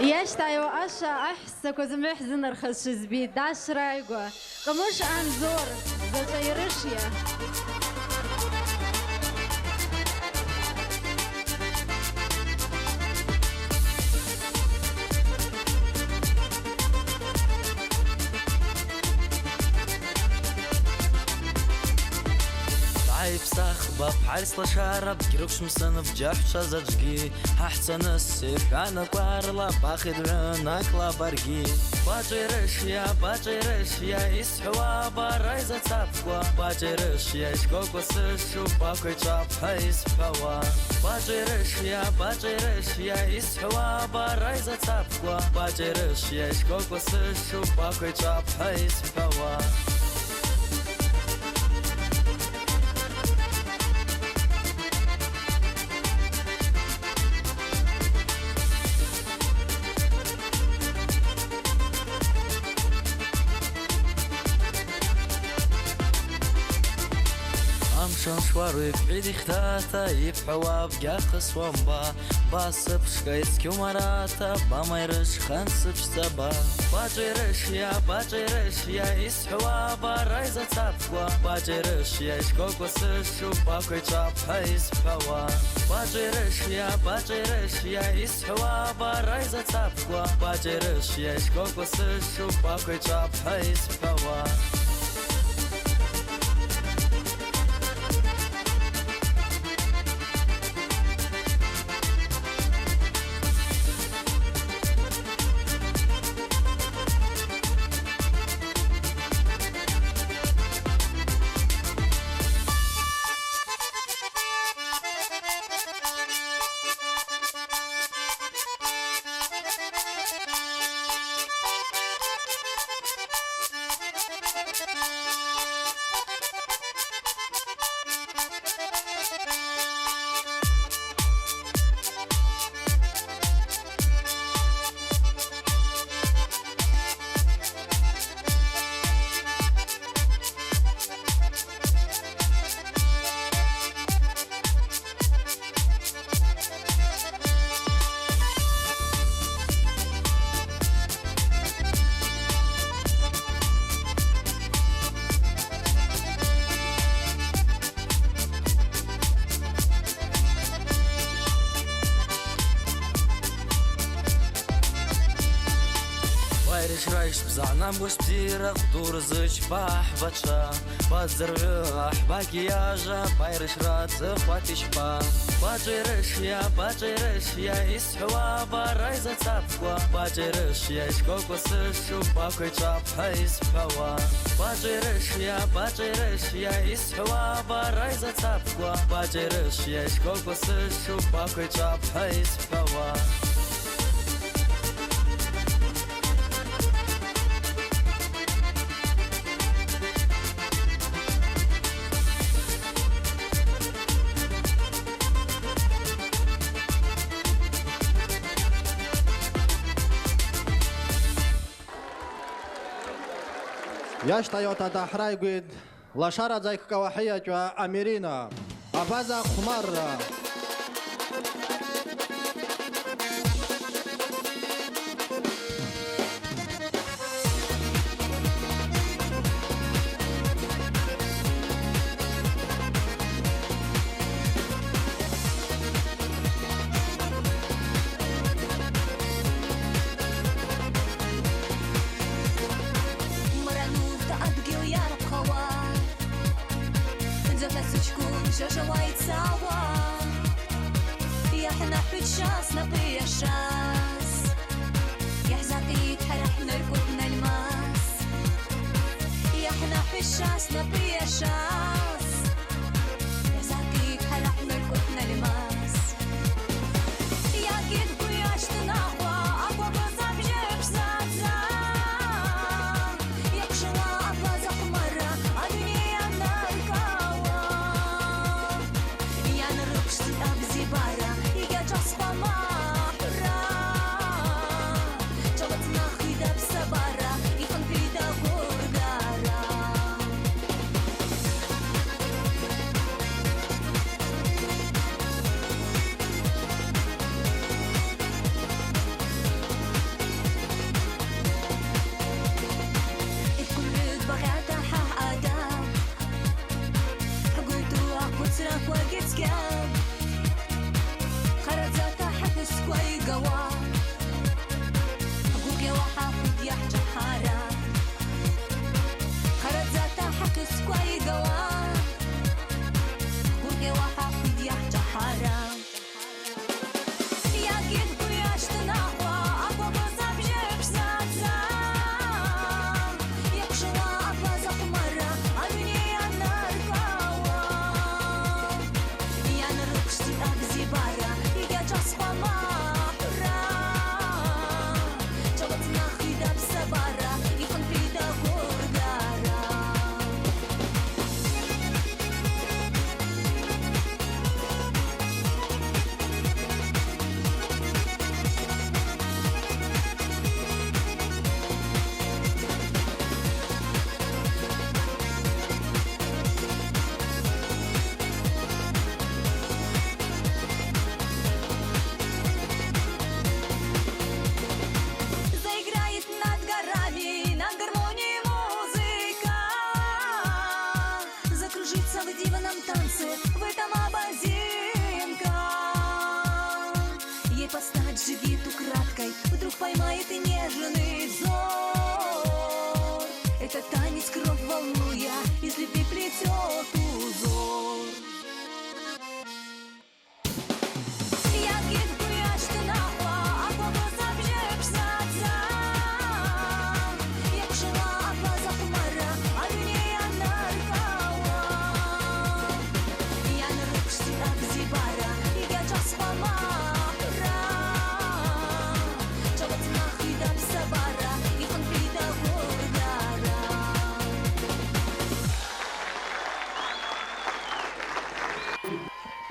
يشتايو أشا أحسك وزمح زنر خش زبيد داش رايقو قموش أنزور زجيرشيا باب حارس لشارب كيروكش مصنف جرح شازجي أحسن السيف أنا كوارلا باخد عنك لا برقي باجرش يا يسحوا برايزة تابقوا باجرش يا شكوك وسشو باكوي جاب حيس بوا باجرش يا يسحوا برايزة تابقوا باجرش يا شكوك وسشو باكوي جاب حيس بوا شواري بعيد اختاتا يبحوا بقى خصومبا باصب شكايت كيوماراتا باما يرش خنس بشتبا باجرش يا يسحوا برايزة تابقوا باجرش يا شكوك وسشو باكوي جاب حيس بوا باجرش يا يسحوا برايزة تابقوا باجرش يا شكوك وسشو باكوي جاب حيس بوا رايش بزعنا مش بزيرة خدور زج باح باتشا بازرع باكياجا بايرش رات خواتي شبا باجرش يا يسحوا برايزة تابقوا باجرش يا شكوك وسشو باكوي جاب حيس بوا باجرش يا يسحوا برايزة تابقوا باجرش يا شكوك وسشو باكوي جاب حيس بوا ياش تويوتا دحراي قد لشارة زيك كواحية جوا أميرينا أبازا خمار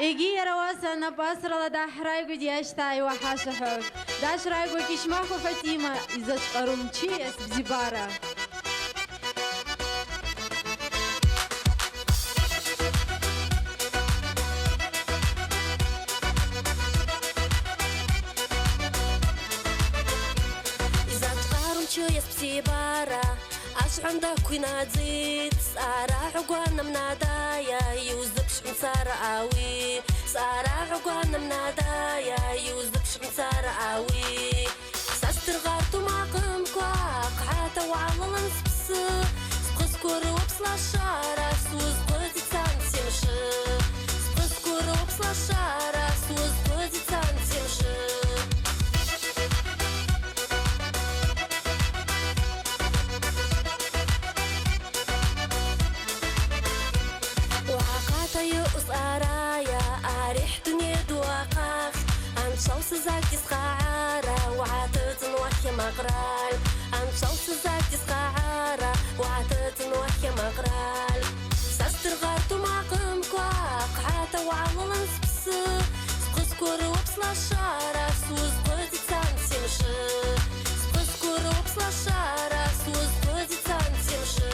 إيجي رواسة نبصر لدا حرايقو دياشتاي وحاشحو داش رايقو كيشماخو فاتيمة إذا شقرم تشيس بزبارة إذا تقارن تشيس بزبارة أش عندك ويناديت سارة عقوانا منادايا يوزك شحن سارة آوي سارة عقوانا منادايا يوزك شحن سارة آوي ساستر غارتو ما قم كواق حتى وعلى لنسبس سقسكور وبصلا الشارع سوز قدي تانسي مشي سقسكور وبصلا الشارع سوز قدي تانسي مشي يؤس أرايا أريح دنيا دواقاخ أن شوس زاكي سقعارة وعاتت نوحي مقرال أن شوس زاكي سقعارة وعاتت نوحي مقرال ساستر غارتو معقم كواق حتى وعلى لنسبس سقسكور وبصلا الشارع سوز قدي تانسي مشي سقسكور وبصلا الشارع سوز قدي تانسي مشي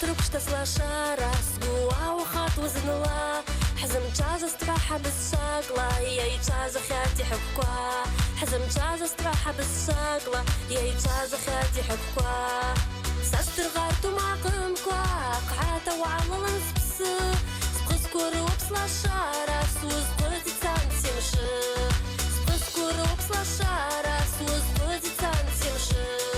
تركش تسلا شارع سقوا وخاط وزنوا حزم تشاز استراحة بالشاقلة هي يتشاز خياتي حبكوا حزم تشاز استراحة بالشاقلة هي يتشاز خياتي حبكوا ساستر غارتو معقم كواق حتى وعلى لنسبس سقسكور وبصلا الشارع سوز قدي تانسي مشي سقسكور وبصلا الشارع سوز قدي تانسي مشي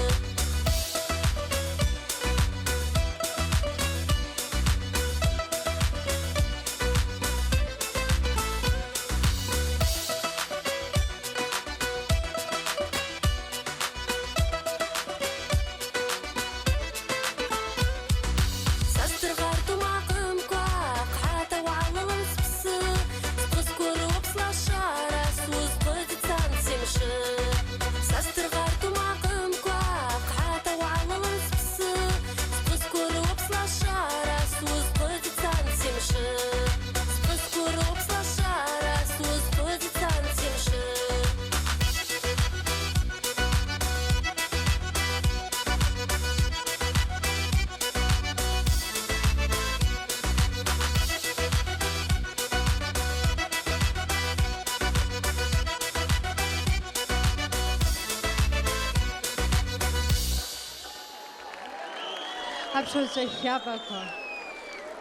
أبشر شيابكو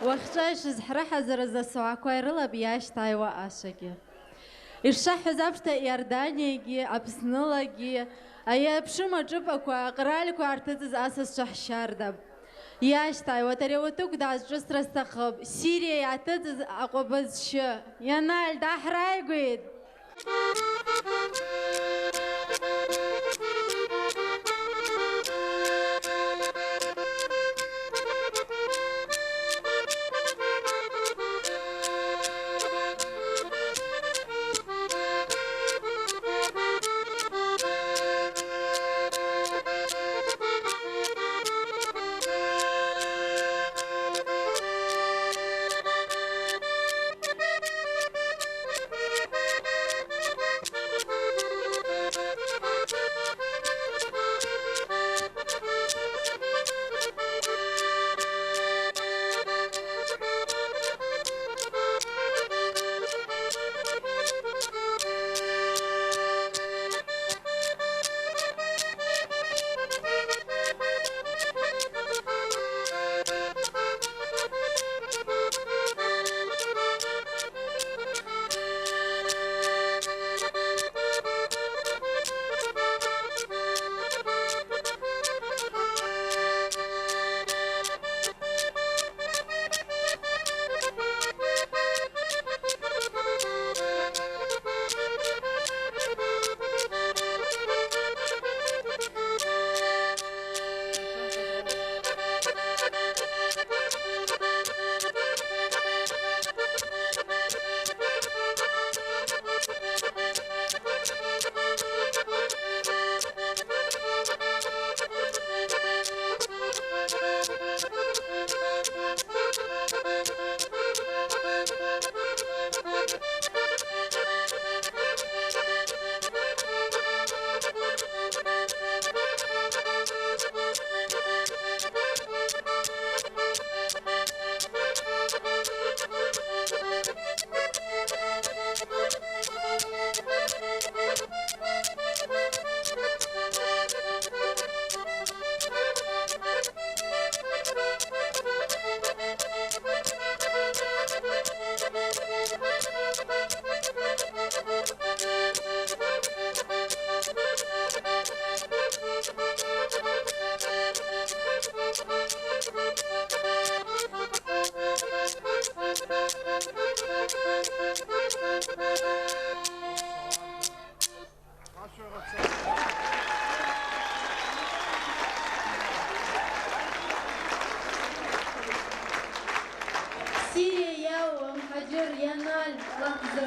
وخشاش زحرحة زرزة سواكوي رلا بياش تايوا آشكي إرشاح زبشتا يردانيجي أبسنلجي أيا بشما جبكو أقرالكو أرتزز أساس شح شاردب ياش تايوا تريوتوك داز جسر استخب سيريا يعتزز أقوبز شو ينال دا حرايقويد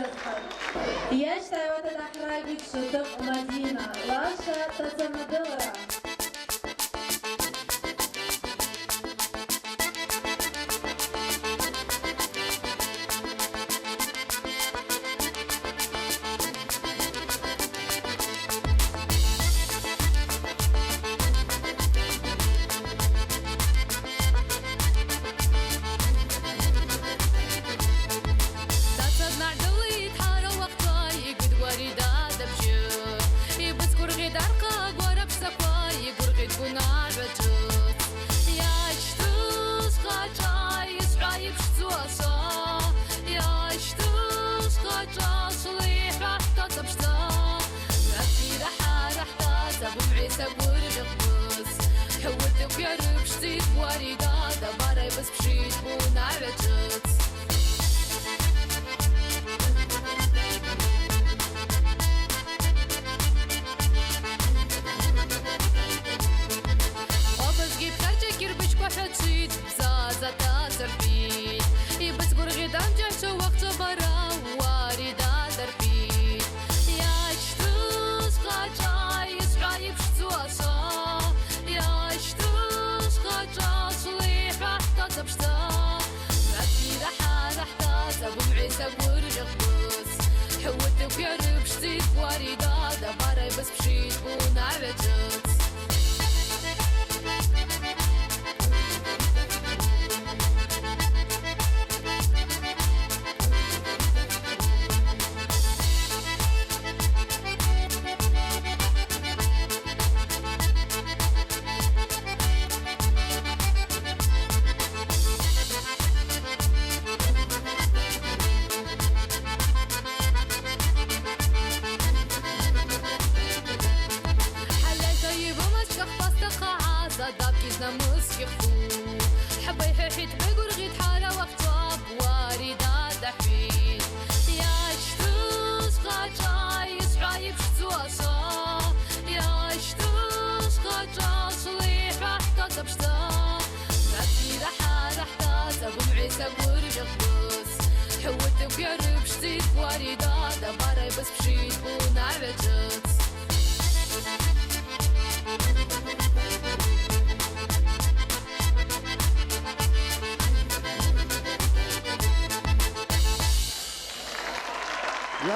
تدخل. يشتى وتتحرك شطق مدينة لاشا تسمدغرة.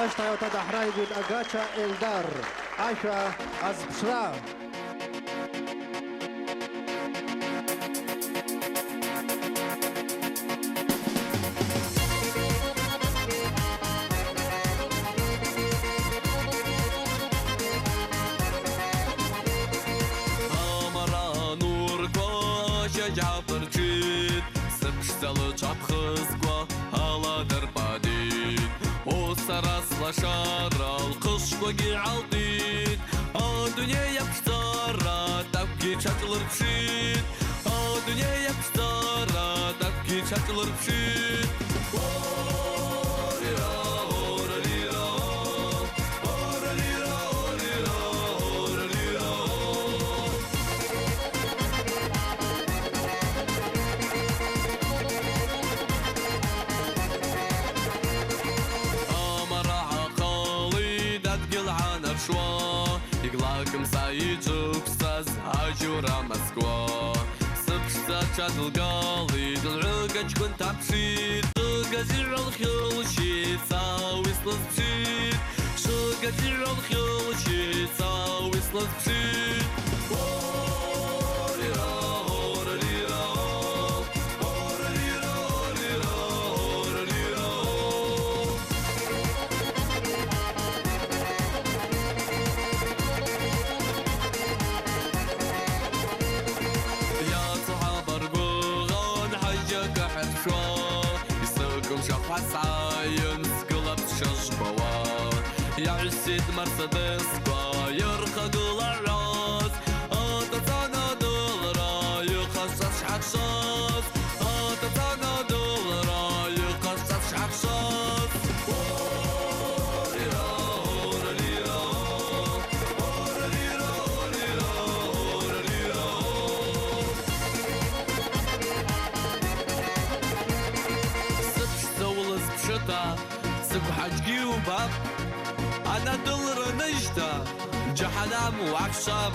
ישתה אותה דחראי גוד אגצ'ה אלדר, עשה אז בשרה. شارة القش وقي عالطيد دنيا بشتارة تبكي شكل ربشيد دنيا بشتارة تبكي شكل ربشيد Иглаком саиджук стаз ажура Москва Сыпшса чадылгалы дылрыгач күн тапшит Шыгазирал хилшит сауислыз пшит Шыгазирал хилшит сауислыз пшит يعسيد مرسيدس يرخد الراس تتانا دولرا يخصص حقصاص تتانا دولرا يخصص حقصاص سبش دولز بشتا سبحاجي لوباب أنا دلر نجدة جحنام وعشاب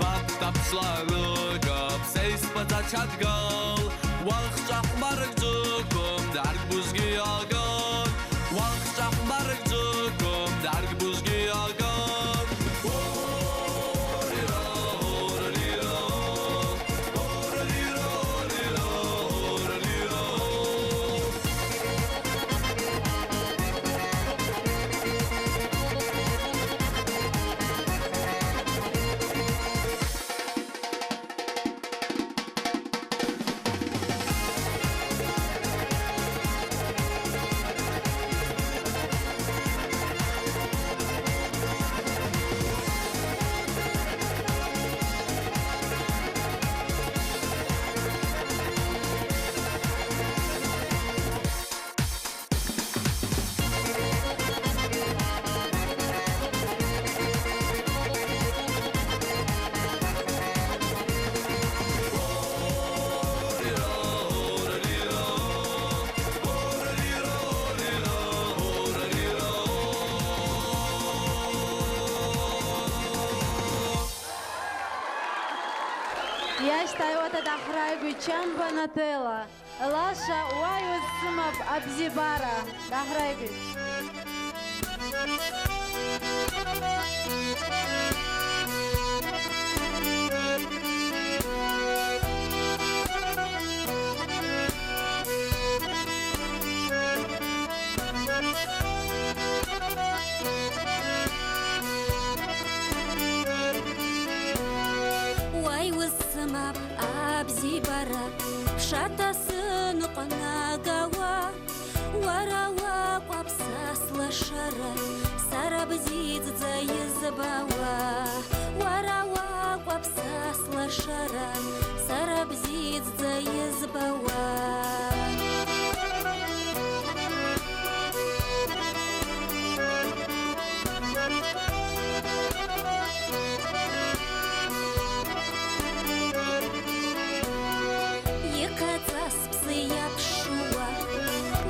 باب تبصلانك سيس بتاعت قال وقت أحمرك جوكم دارك بوزقي أقال وقت أحمرك جوكم دارك بوزقي أقال Я считаю, вот это храйгу чамба на тело. Лаша уаю сымап абзибара. Да храйгу. Абзибара шатасын қанагауа варауа қапсасла шара сарабзидза езбауа варауа қапсасла шара сарабзидза езбауа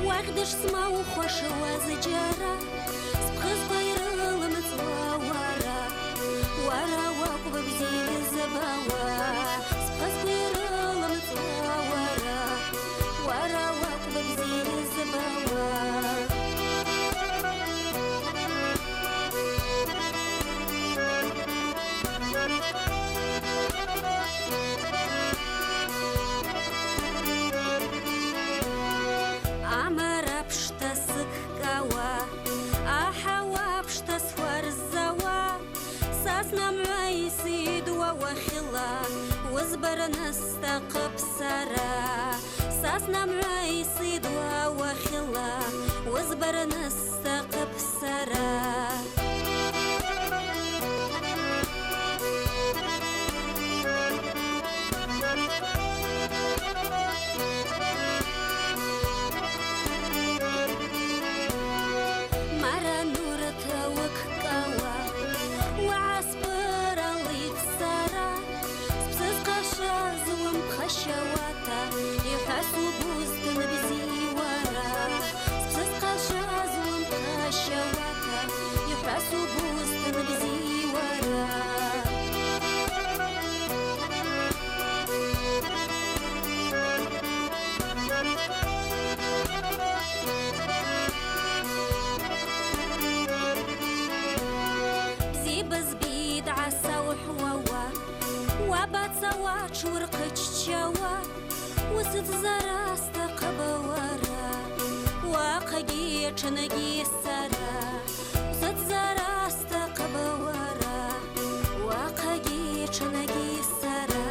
Вагдыш смау хошуа зджара Спхыз байрылым цуавара Вара ваква бзили забава Спхыз байрылым цуавара Вара ваква бзили забава وزبرنا استقب سرا ساسنا معي صيدوا وخلا وزبرنا استقب سرا مرا نور توك كوا وعصبر اللي تسرا شازوم خشواتا يحسوا بوزن بزيوارا سبسقى شازوم خشواتا يحسوا بوزن بزيوارا بزي بزبيد عسى وحواوا وابات زواج ورقج جوا وسط زراست قبوارا واقعي چنگي سرا وسط زراست قبوارا واقعي چنگي سرا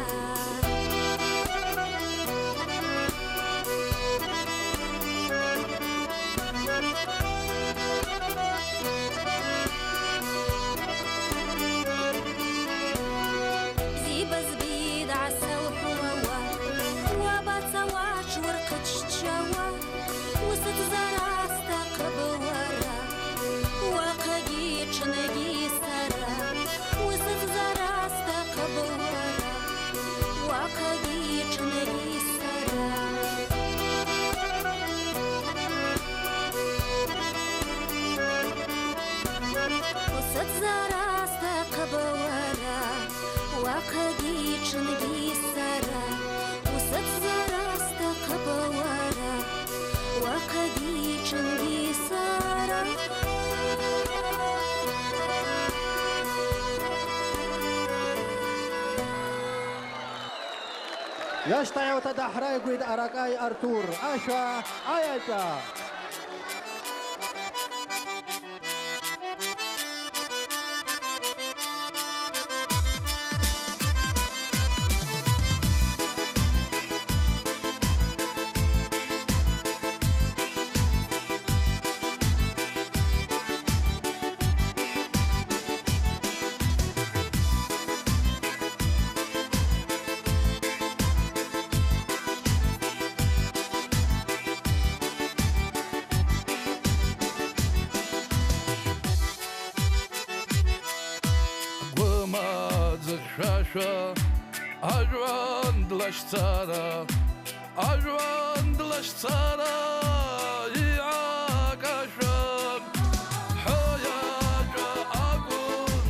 وسط زراست قبوارا وسط زراستا قبورا وقدي چنگي سرا وسط زراستا قبورا وقدي چنگي سرا يشتعي وتدحري قيد أراكاي أرتور أشا آياتا أجوان دلش تارا أجوان دلش تارا يعاك أشرب حياجا أقول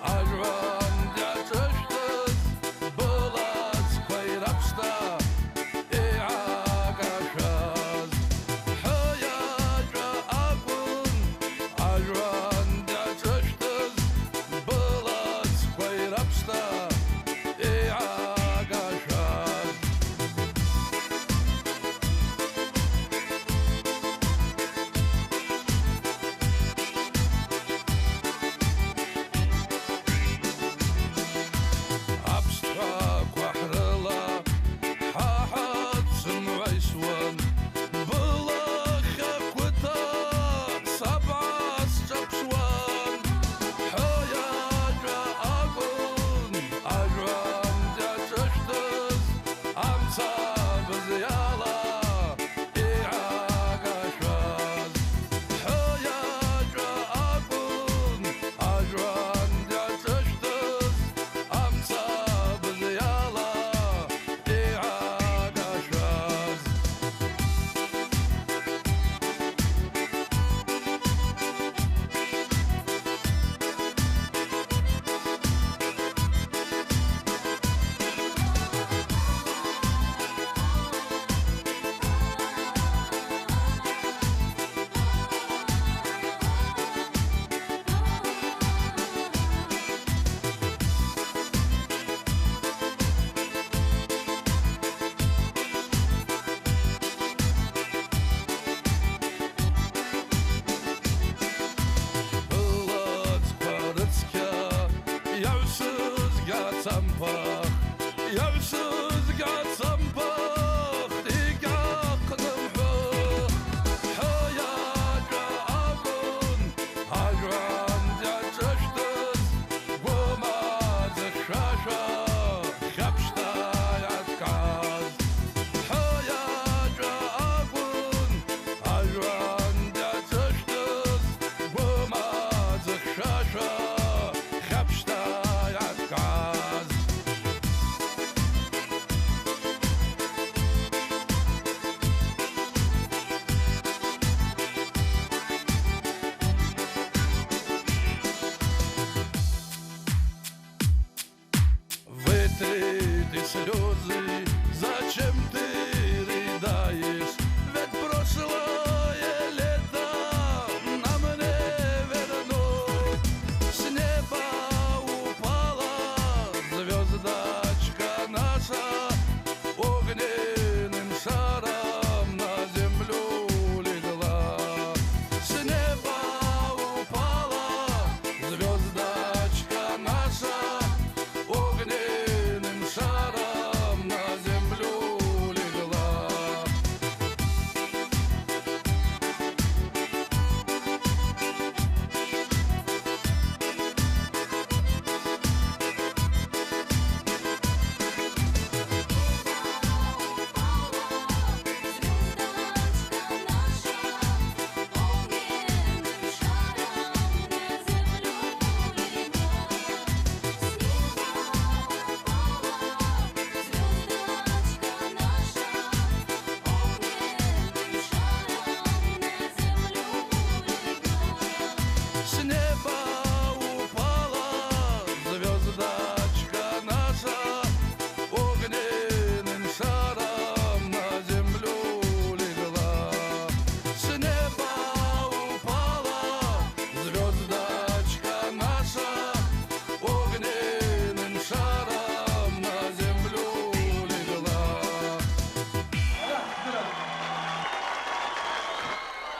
أجوان دعتشتت بلاد كويربستا يعاك أشرب حياجا أقول أجوان دعتشتت بلاد كويربستا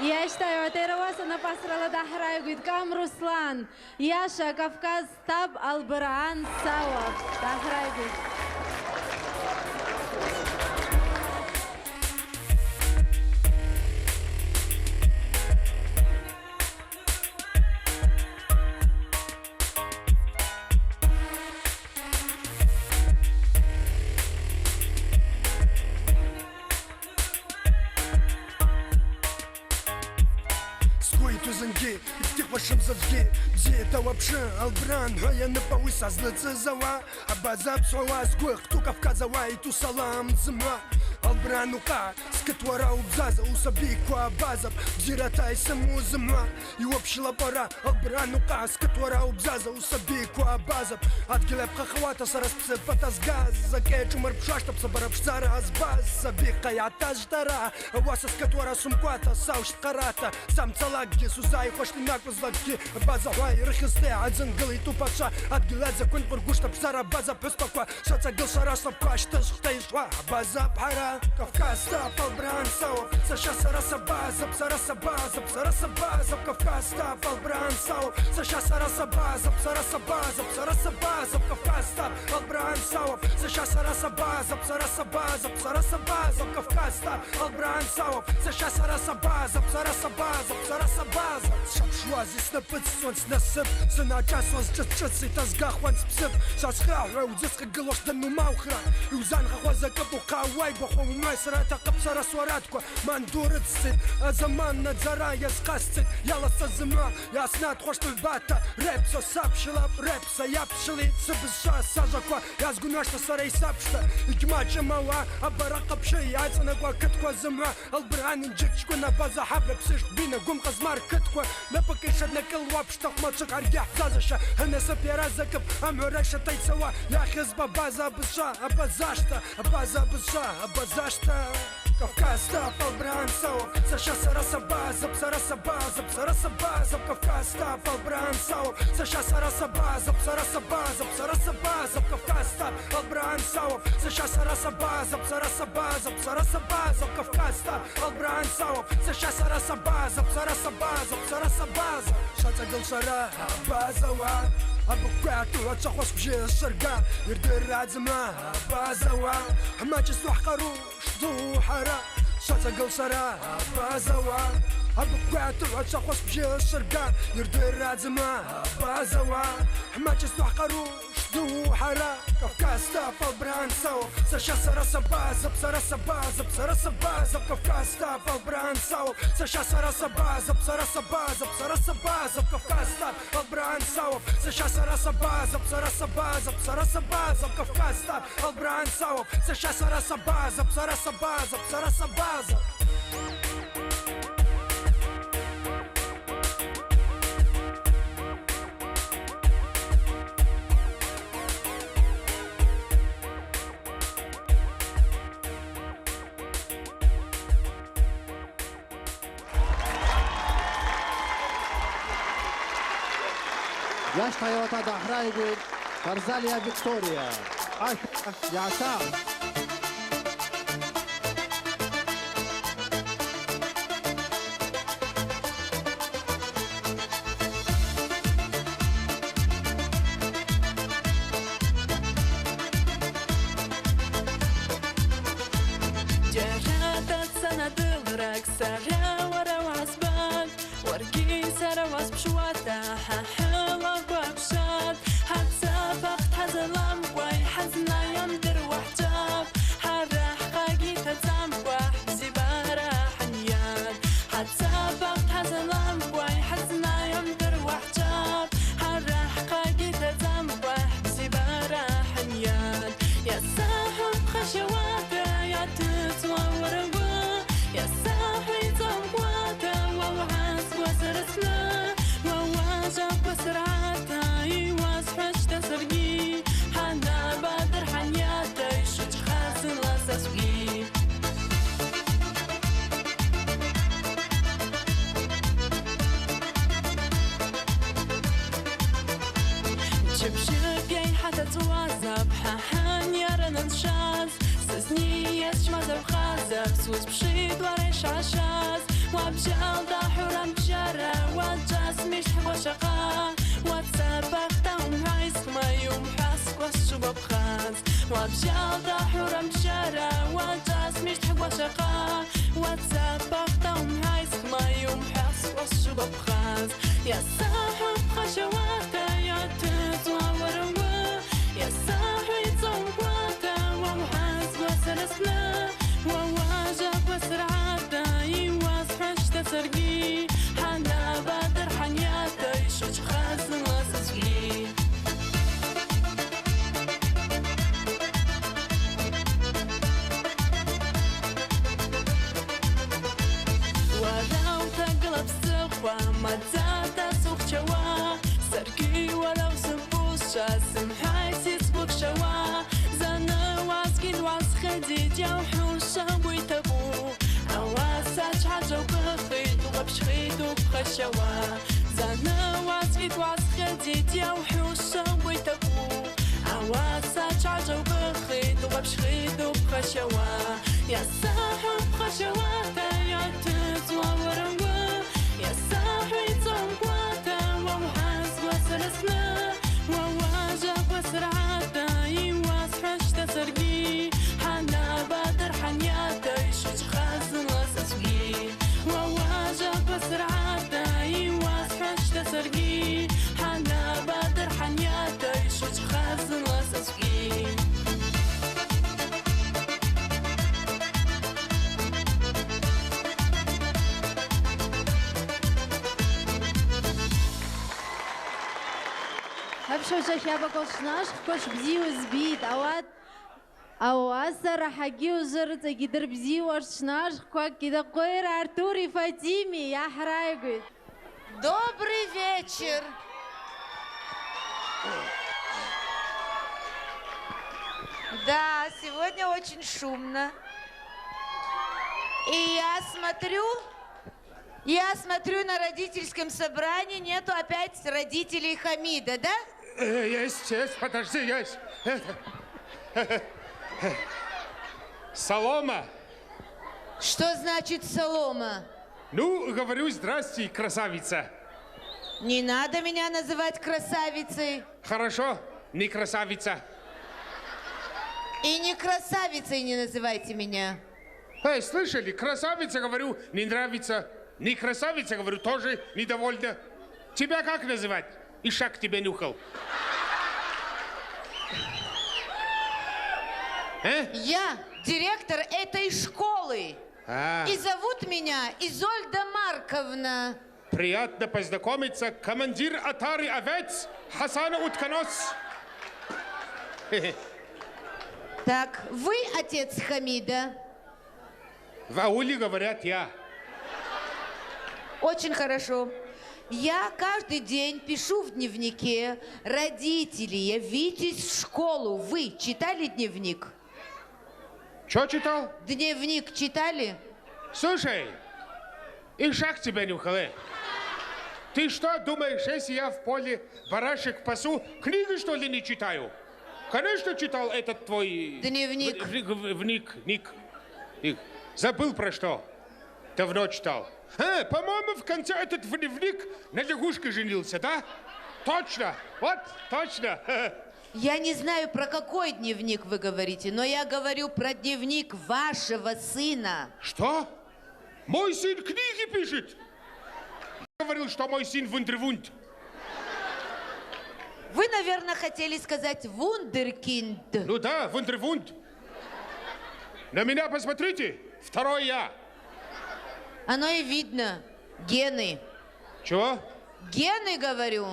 Я считаю, это Иравасана Пасрала Дахрай Гуидкам Руслан. Яша Кавказ Таб Албаран Сауав. Дахрай Гуид. Тузанги, тих вашим завжди Бзі та вообще албран Гая не пауса злице зава Абаза псуа згух Ту Кавказава і ту салам зима Албран ука Скатвара убзаза Усаби ква база Бзірата і саму зима І общила пора Албран ука Скатвара убзаза Усаби ква база Адгілеп хахвата Сарас пси патас газ Заке чумар пшашта Пса барабшзара азбаз Саби каята ждара Аваса скатвара сумквата Саушт карата Сам цалагги Сузай хоштинак возлагги База вай рыхысты Адзын гылы тупаша Адгилат закон пургушта Псара база пыспаква Шаца гыл шарасапка Штыш хтайшва База пара Кавказ стап Албран Сауов Саша сараса база Псараса база Псараса база Кавказ стап Албран Сауов Саша сараса база Псараса база Псараса база Кавказ стап Албран Сауов Саша сараса база Псараса база Псараса база Кавказ стап Албран Сауов Саша сараса база Псараса база Псараса база Шапшва здесь на подсон снасып Сына час он чат-чат и тазгах ван спсып Шасха Раудзиска галош да ну маухра И узан хахваза капу кавай Бахом умай сарата капсара суаратква Мандурит сит Азаман надзара я скасцит Яла сазыма Яснат хошту бата Репса сапшила Репса япшили Сыбыша сажаква Язгунашта сарай сапшта Икмача мала Абара капши Айцанагва катква зыма Албран инжекчква на база хабля Псышк бина гум казмар катква Напакиша накыл вапшта Хмачак аргях зазаша Хана сапера закып Амюраша тайцава Яхизба база бызша Абазашта Абаза бызша Абазашта Кавказ стап Албран Сауов Саша сараса база Псараса база Псараса база Кавказ стап Албран Сауов Саша сараса база Псараса база Псараса база Кавказ стап Албран Сауов Саша сараса база Псараса база Псараса база Кавказ стап Албран Сауов Саша сараса база Псараса база Псараса база Шаца гылшара база ва Абукату ацахос бжи сырга Ирдыр адзыма база ва Хамачис вахкару شدو حرا شاتا قلصرا بازوا أبقاتو أتشاقوس بجي الشرقان يردر رازما بازوا حماجي سوحقرو شدو حرا كافكاز ستاف البران ساوف ساشا سراسا بازا بسراسا بازا بسراسا بازا كافكاز ستاف البران ساوف ساشا سراسا بازا بسراسا بازا بسراسا بازا كافكاز ستاف البران ساوف ساشا سراسا بازا بسراسا بازا بسراسا بازا كافكاز ستاف البران ساوف ساشا سراسا بازا بسراسا بازا بسراسا بازا Yaş Toyota Dahraygur, Karzalia Victoria, Aşk Yaşar. جهاتت سندل رقصة ورا وعصبان ورقي سرا وعصبشواتا ححلا وبشات حتى فقط حزلام وي حزنا يمدر وحجاب حرح قاقي تزام وحزي بارا حنيان حتى فقط حزلام وي حزنا يمدر وحجاب حرح قاقي تزام وحزي بارا حنيان يا صاحب خشواتا يا تتصور يا صاحبي تنقواتا ووعاز وزرسنا وواجب بسرعتا يواسفش تسرقي حنا بادر حنياتا يشج خازن لسسوي جبشقي حتى توازب ححان يرن انشاز سزني يسشمز بخازب سوز بشيد وريش عشاز وبجلدة حرم بشارة وجاسمش وشقا واتسابقتهم هايس ما يوم حاسك والشباب خاز وبجلدة حرم بشارة وجاسمش وشقا واتسابقتهم هايس ما يوم حاسك والشباب خاز يا صاحب خشواته يا تزور يا صاحب زوجواته ومحاسب وسلسله وواجب وسرعاته يواسحش تسرقي حنا بدر حنياته يشوش خازن وسسلي ولو تقلب سخوة ما تزاد سوق شوا سرقي ولو سبوشة سمحايتي تسبق شوا زنا واسكين واسخدي جوحوشة ويتبو أواساج حاجة وبخيط وبشخيط وبخشوا زنا واسكين واسخدي جوحوشة ويتبو أواساج حاجة وبخيط وبشخيط وبخشوا يا صاحب خشواته يا تزور يا صاحب زوجواته ومحاسب وسلسله وواجب وسرعاته يواسحش تسرقي حنا بدر حنياته يشوش خازن وسسلي وواجب وسرعاته يواسحش تسرقي حنا بدر حنياته يشوش خازن وسسلي هبشوشك يا بكوشناش كوش بزيو زبيت أو أسر حقي وزرت أقدر بزيو ورشناش كوك كده قوير артур Фатими я حرايقود. Добрый вечер. Да, сегодня очень шумно. И я смотрю на родительском собрании, нету опять родителей Хамида, да? Есть, подожди, есть. Солома. Что значит солома? Ну, говорю, здрасте, красавица. Не надо меня называть красавицей. Хорошо, не красавица. И не красавицей не называйте меня. Эй, слышали, красавица, говорю, не нравится. Не красавица, говорю, тоже недовольна. Тебя как называть? Ишак тебя нюхал. Я директор этой школы. И зовут меня Изольда Марковна. Приятно познакомиться. Командир Атары овец Хасана Утконос. Так, вы отец Хамида? В ауле говорят я. Очень хорошо. Я каждый день пишу в дневнике: родители, явитесь в школу. Вы читали дневник? Что читал? Дневник читали? Слушай, Ишак тебя нюхал. Ты что думаешь, если я в поле барашек пасу, книги что ли не читаю? Конечно, читал этот твой... Дневник. Ник. Забыл про что. Давно читал. По-моему, в конце этот дневник на лягушке женился, да? Точно, вот, точно. Я не знаю, про какой дневник вы говорите, но я говорю про дневник вашего сына. Что? Мой сын книги пишет? Я говорил, что мой сын вундервунд. Вы, наверное, хотели сказать вундеркинд. Ну да, вундервунд. На меня посмотрите, второй я. Оно и видно. Гены. Чего? Гены, говорю.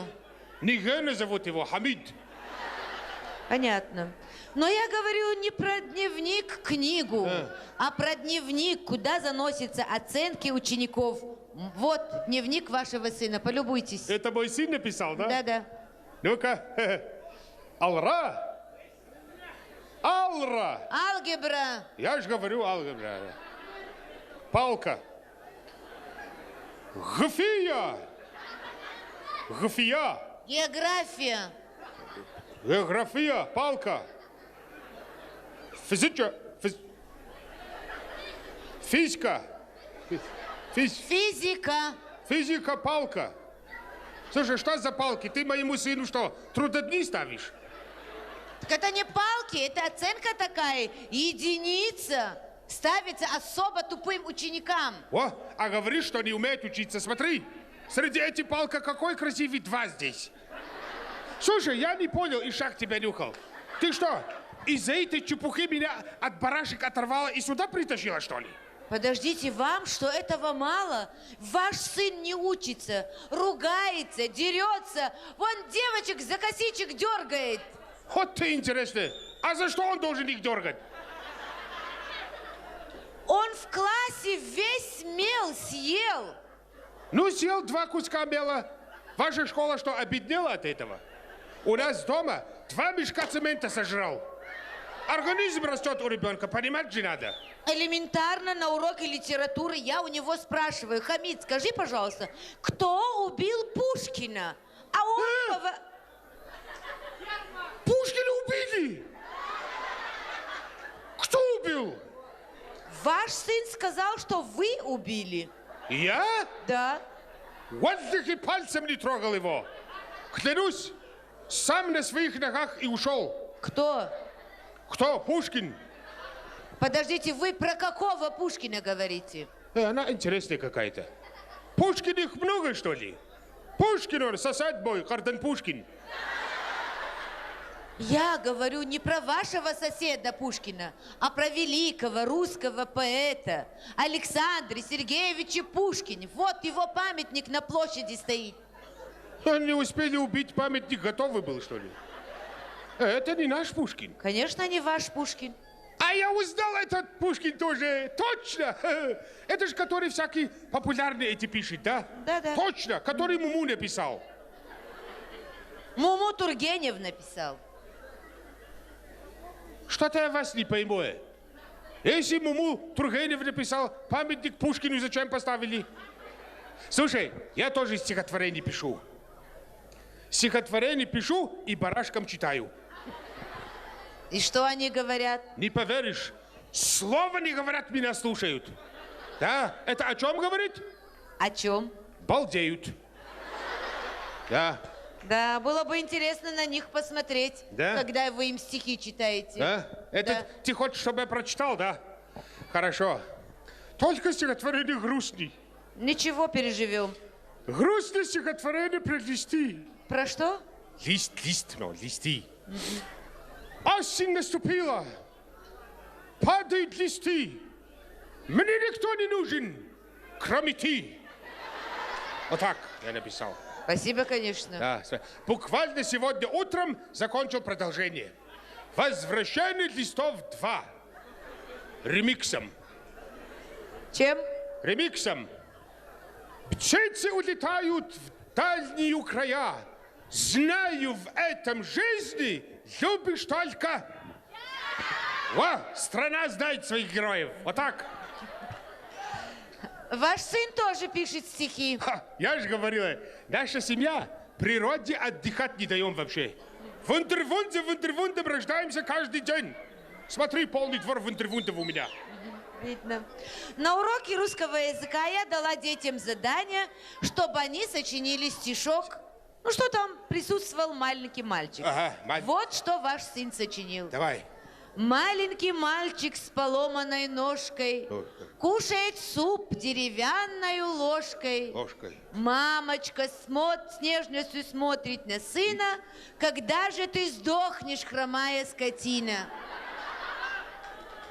Не Гены зовут его, Хамид. Понятно. Но я говорю не про дневник, книгу, а про дневник, куда заносятся оценки учеников. Вот дневник вашего сына, полюбуйтесь. Это мой сын написал, да? Да-да. Ну-ка. Алра. Алра. Алгебра. Я же говорю алгебра. Палка. Гфия. Гфия. География. География, палка. Физика. Физика. Физика палка. Слушай, что за палки? Ты моему сыну что, трудодни ставишь? Так это не палки, это оценка такая. Единица ставится особо тупым ученикам. О, а говоришь, что не умеет учиться. Смотри, среди этих палка какой красивый два здесь. Слушай, я не понял, и шаг тебя нюхал. Ты что, из-за этой чепухи меня от барашек оторвала и сюда притащила, что ли? Подождите, вам что, этого мало? Ваш сын не учится, ругается, дерется. Вон девочек за косичек дергает. Вот ты интересный. А за что он должен их дергать? Он в классе весь мел съел. Ну, съел 2 куска мела. Ваша школа что, обеднела от этого? У нас дома 2 мешка цемента сожрал. Организм растет у ребенка, понимать же надо. Элементарно на уроке литературы я у него спрашиваю: Хамид, скажи, пожалуйста, кто убил Пушкина? А он... Пушкина убили! Кто убил? Ваш сын сказал, что вы убили. Я? Да. Вот и пальцем не трогал его. Клянусь, сам на своих ногах и ушел. Кто? Кто? Пушкин. Подождите, вы про какого Пушкина говорите? Она интересная какая-то. Пушкин их много, что ли? Пушкин он, сосед мой, Кардан Пушкин. Я говорю не про вашего соседа Пушкина, а про великого русского поэта Александра Сергеевича Пушкина. Вот его памятник на площади стоит. Не успели убить, памятник готовый был, что ли? Это не наш Пушкин. Конечно, не ваш Пушкин. А я узнал, этот Пушкин тоже. Точно. Это же который всякие популярные эти пишет, да? Да-да. Точно, который Муму написал. Муму Тургенев написал. Что-то я вас не пойму. Если Муму Тургенев написал, памятник Пушкину зачем поставили? Слушай, я тоже стихотворение пишу. Стихотворение пишу и барашкам читаю. И что они говорят? Не поверишь, слова не говорят, меня слушают. Да, это о чем говорит? О чем? Балдеют. Да. Да, было бы интересно на них посмотреть, Да? когда вы им стихи читаете. Да? Это Да. ты хочешь, чтобы я прочитал, да? Хорошо. Только стихотворение грустный. Ничего, переживем. Грустное стихотворение про листы. Про что? Лист, но листы. Осень наступила. Падают листы. Мне никто не нужен, кроме ты. Вот так я написал. Спасибо, конечно. Да, буквально сегодня утром закончил продолжение. Возвращение листов 2. Ремиксом. Чем? Ремиксом. Птицы улетают в дальние края. Знаю, в этом жизни любишь только... Во, страна знает своих героев. Вот так. Ваш сын тоже пишет стихи. Ха, я же говорила, наша семья природе отдыхать не даем вообще. Вундервундом рождаемся каждый день. Смотри, полный двор вундервундов у меня. Видно. На уроке русского языка я дала детям задание, чтобы они сочинили стишок. Ну, что там присутствовал маленький мальчик. Ага, Вот что ваш сын сочинил. Давай. Маленький мальчик с поломанной ножкой кушает суп деревянной ложкой. Мамочка с нежностью смотрит на сына. Когда же ты сдохнешь, хромая скотина?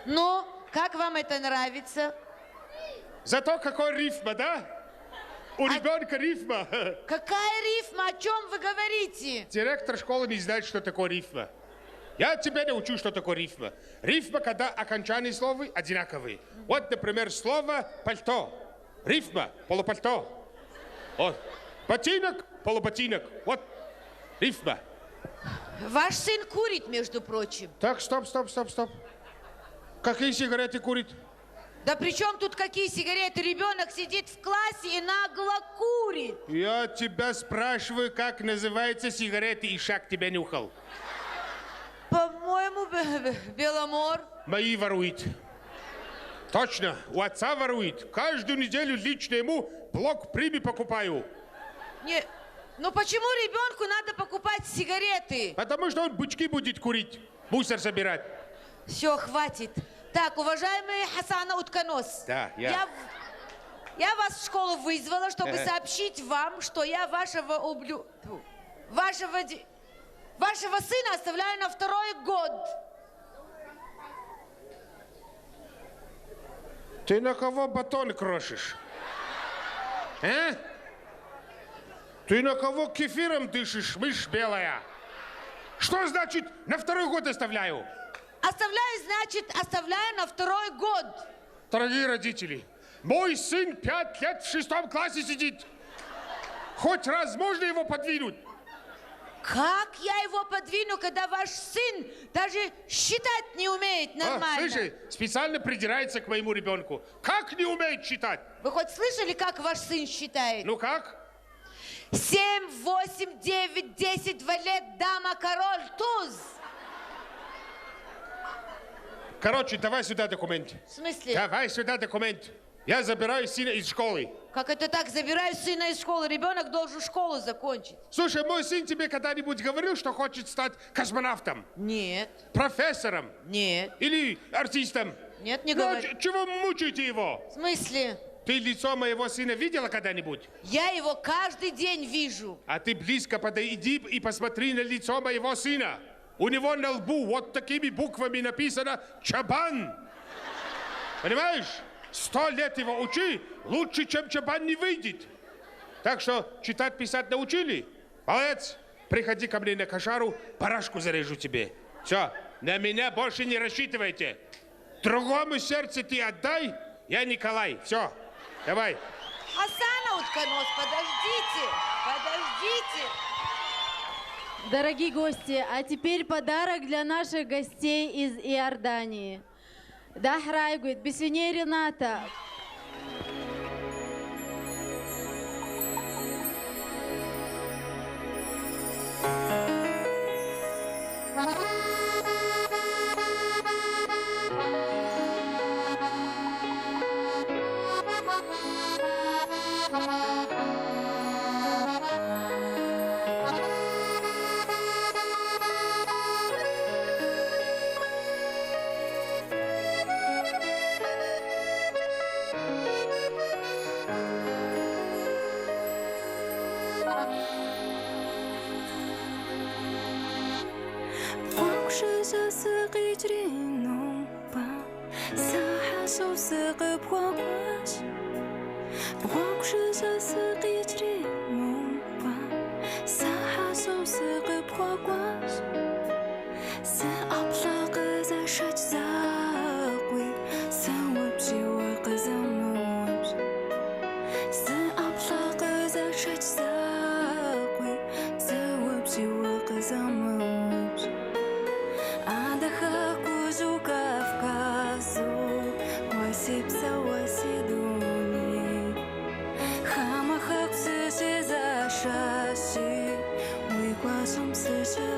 Ну, как вам это нравится? Зато какой рифма, да? У ребенка рифма. Какая рифма? О чем вы говорите? Директор школы не знает, что такое рифма. Я тебя научу, что такое рифма. Рифма, когда окончания слова одинаковые. Вот, например, слово «пальто». Рифма – полупальто. Вот. Ботинок – полуботинок. Вот. Рифма. Ваш сын курит, между прочим. Так, стоп. Какие сигареты курит? Да при чем тут какие сигареты? Ребенок сидит в классе и нагло курит. Я тебя спрашиваю, как называются сигареты, и шаг тебя нюхал. По-моему, Беломор. Мои ворует. Точно, у отца ворует. Каждую неделю лично ему блок Приби покупаю. Не, ну почему ребенку надо покупать сигареты? Потому что он бычки будет курить, мусор собирать. Все, хватит. Так, уважаемый Хасана Утконос. Да, Я вас в школу вызвала, чтобы сообщить вам, что я вашего сына оставляю на 2-й год. Ты на кого батон крошишь? А? Ты на кого кефиром дышишь, мышь белая? Что значит на 2-й год оставляю? Оставляю на 2-й год. Дорогие родители, мой сын 5 лет в 6 классе сидит. Хоть раз можно его подвинуть? Как я его подвину, когда ваш сын даже считать не умеет нормально? Слыши, специально придирается к моему ребенку. Как не умеет считать? Вы хоть слышали, как ваш сын считает? Ну как? 7, 8, 9, 10, валет, дама, король, туз. Короче, давай сюда документ. В смысле? Давай сюда документ. Я забираю сына из школы. Как это так? Забираю сына из школы. Ребенок должен школу закончить. Слушай, мой сын тебе когда-нибудь говорил, что хочет стать космонавтом? Нет. Профессором? Нет. Или артистом? Нет, не Ну, говорил. чего мучаете его? В смысле? Ты лицо моего сына видела когда-нибудь? Я его каждый день вижу. А ты близко подойди и посмотри на лицо моего сына. У него на лбу вот такими буквами написано «Чабан». Понимаешь? 100 лет его учи, лучше, чем Чабан не выйдет. Так что читать, писать научили? Молодец. Приходи ко мне на кошару, барашку зарежу тебе. Все, на меня больше не рассчитывайте. Другому сердце ты отдай, я Николай. Все, давай. Хасана Утконос, подождите. Дорогие гости, а теперь подарок для наших гостей из Иордании. Дахрайгует, Бесвине Рената. Sis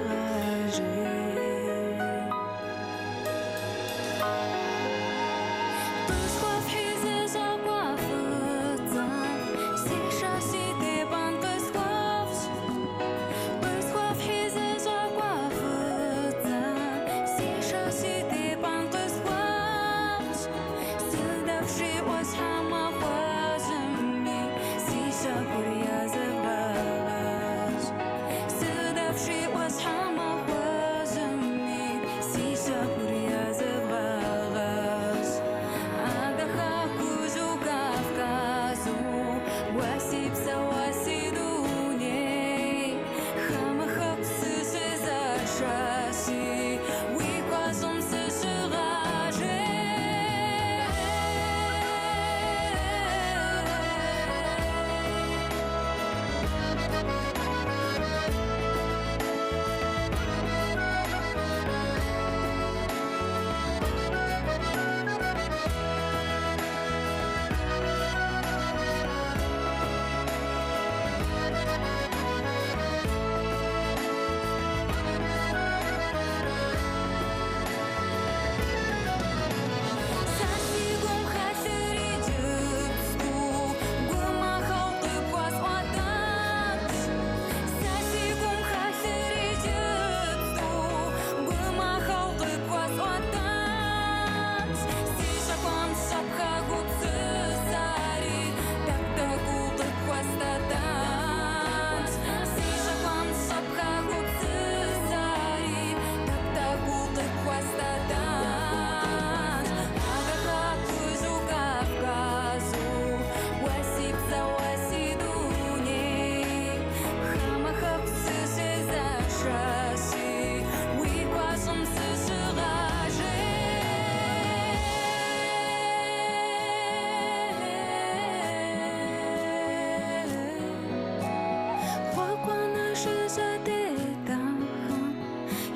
زادت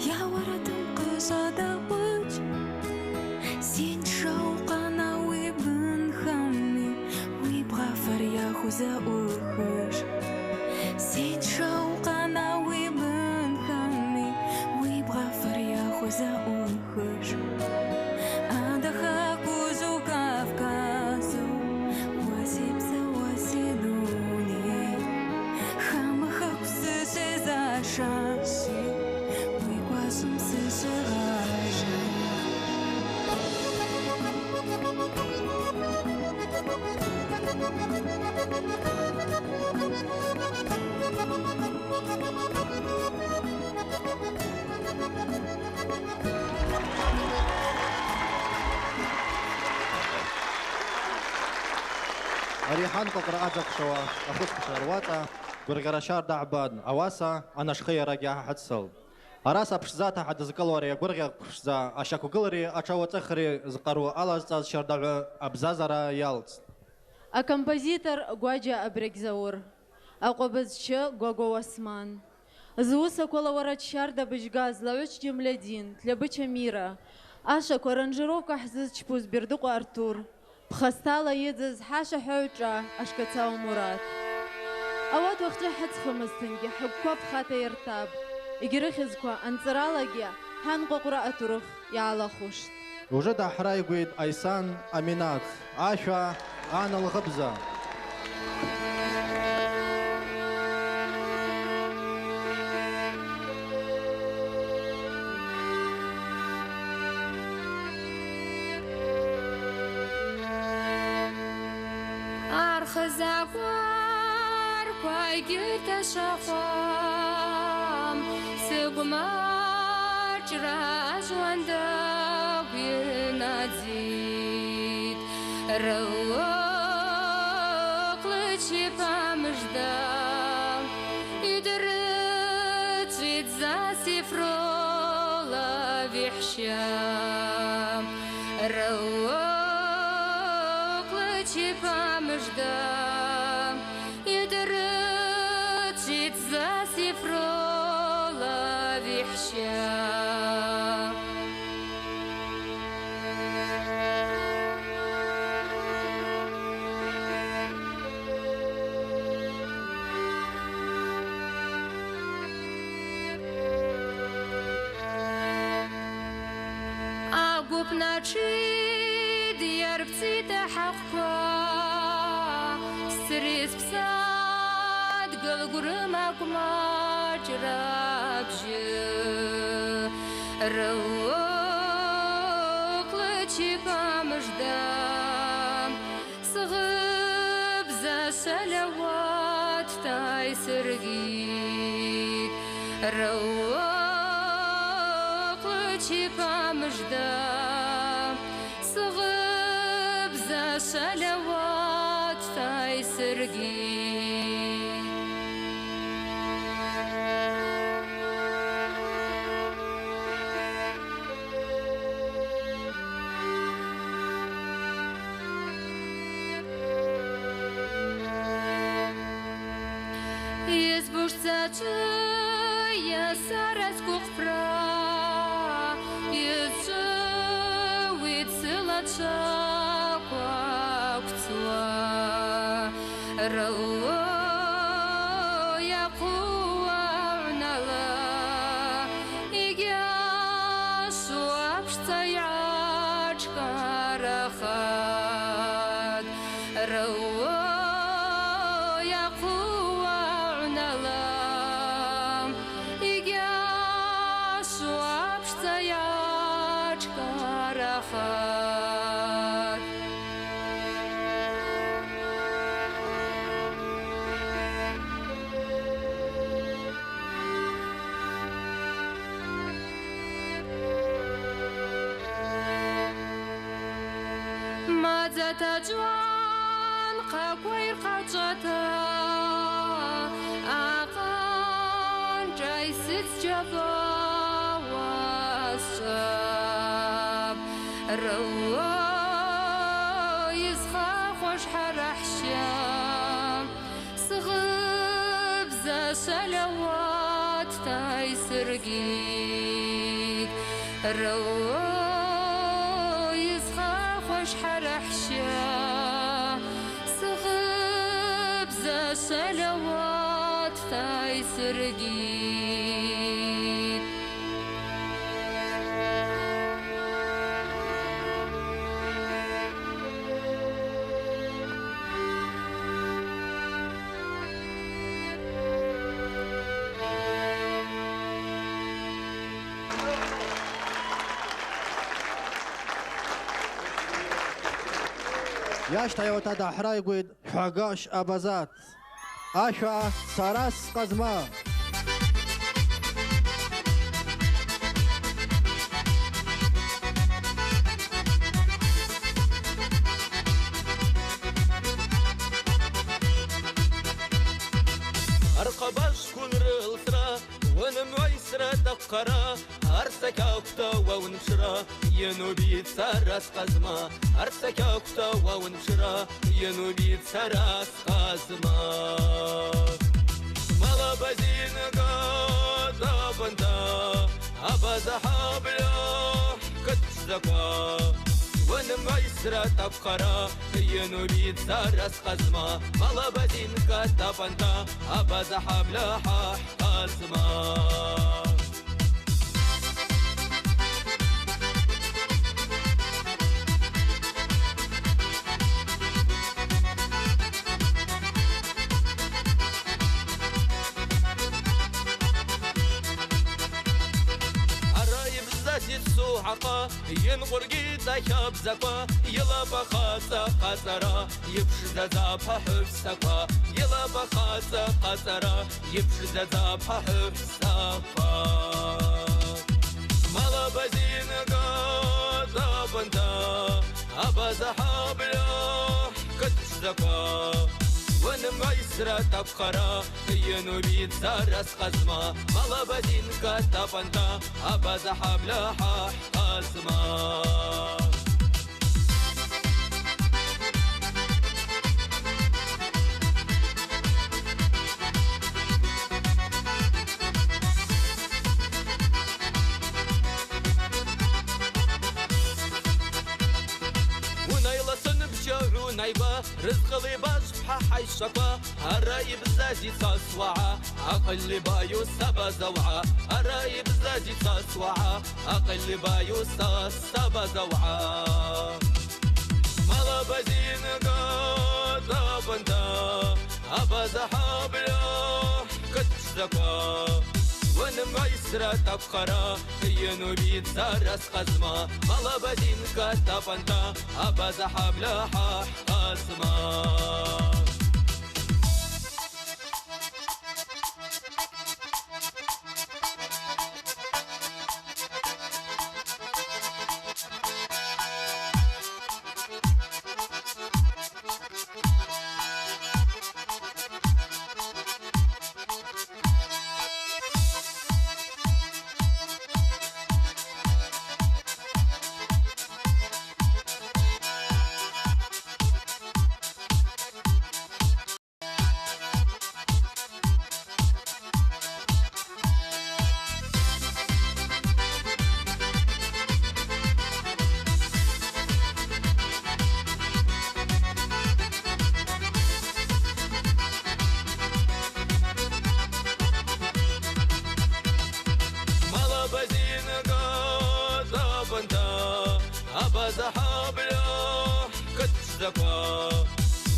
يا ورد قصاد وجه سين شوقنا وابن خمي ويبغى يا خوزا وخش سين شوقنا وابن خمي ويبغى يا خوزا وخش أدخا كوزو كافكازو واسيبسا واسيدوني خامخا كسسي за шанси ويقاسم سسي غاجي أريحان قرأت شوا أخذ شرواتا برغراشار دعبان أواسا أنا شخيا رجع حدسل أراسا بشزاتا حد زقلوري برغ بشزا أشاكو قلري أشاو تخري زقرو على زاد شردع أبزازرا يالت الكمبوزيتور غواجا أبريكزاور أقوبزشة غوغو осман زوسا кола ورد شاردا بجغاز لوش جملدين تلبچا мира Аша аранжировка حززчпуз Бердыҟәа Артур Бхастала иӡыз ҳаша ҳәаҩҿа Ашкацау Мурат Ауат уахҿа ҳаҵхымызҭынгьы ҳагәқәа ԥхаҭа ирҭап Егьрыхьызқәа анҵаралагьы ҳанҟәаҟәра аҭоурых иаалахәышт Уже дааҳраигәеит Айсан Аминат ашәа Ана Лхыбза Архызагәар қәагьырҭа шаҟәам Сыгәмарҷра ажәланда гәнаӡит Рыҟлыҷ мыжда идырыҵәит засифрола виҳәшьа мыжда идырыҵәит засифрола виҳәшьа агәыԥнаҿы диарбҵит аҳаҟқәа Срез ԥсадгьыл гәрымак маҷра абжьы Рыҟлыҷ мыжда Сӷыбза шәалауаҭ исыргит Рыҟлыҷ мыжда Сӷыбза шәалауаҭ исыргит Избушьцаҿы иасаразку хәԥра Иҿыуит сылацәақәа ақәҵуа Рыло иаҟәуа аҩнала Егьашәу аԥшӡа иааҿкаарахат Рыло иаҟәуа аҩнала Егьашәу аԥшӡа иааҿкаарахат Маӡаҭаҿуан ҟақәа ирҟаҿаҭа Аҟанҷа исыцџьабауа сҿап Рыло изхахәаш ҳара ҳшьа Сӷыбза шәалауаҭ سرقيت يسخا خوش حرحشا سغب زا صلوات تاي سرقيت Яшта его тогда храйгует хагаш абазат. Аша сарас казма. أرقباش كون رلسرا ونمويسرا دقرا أرسك أكتا ونمشرا ينوبيت سراس قزما أرسك أكتا ونمشرا ينوبيت سراس قزما مالا بزينغا دابندا أبازا حابلا كتشدكا ونمويسرا تبقرا ينوبيت سراس قزما مالا بزينغا دابندا أبازا حابلا حاح قزما عقا ينغر قيدا شاب زكوا يلا بخاصة قصرا يبشد زابها حفصكوا يلا بخاصة قصرا يبشد زابها حفصكوا مالا بزينغا دابندا أبازا حابلا كتشدكوا ونميسرا تبخرا ينوبيت سارس قزما مالا بدينكا تبنتا أبازا حبلا حاح قزما نايبة رزق لي باش بحا الشقا هرايب زاجي تصوعة أقل بايو سبا زوعة هرايب زاجي تصوعة أقل بايو سبا زوعة مالا بدينغا دابندا أبازا حابلا كتشدكا ونميسرا تبخرا ينوبيت سارس قزما مالا بدينكا تبنتا أبازا حبلا حاح قزما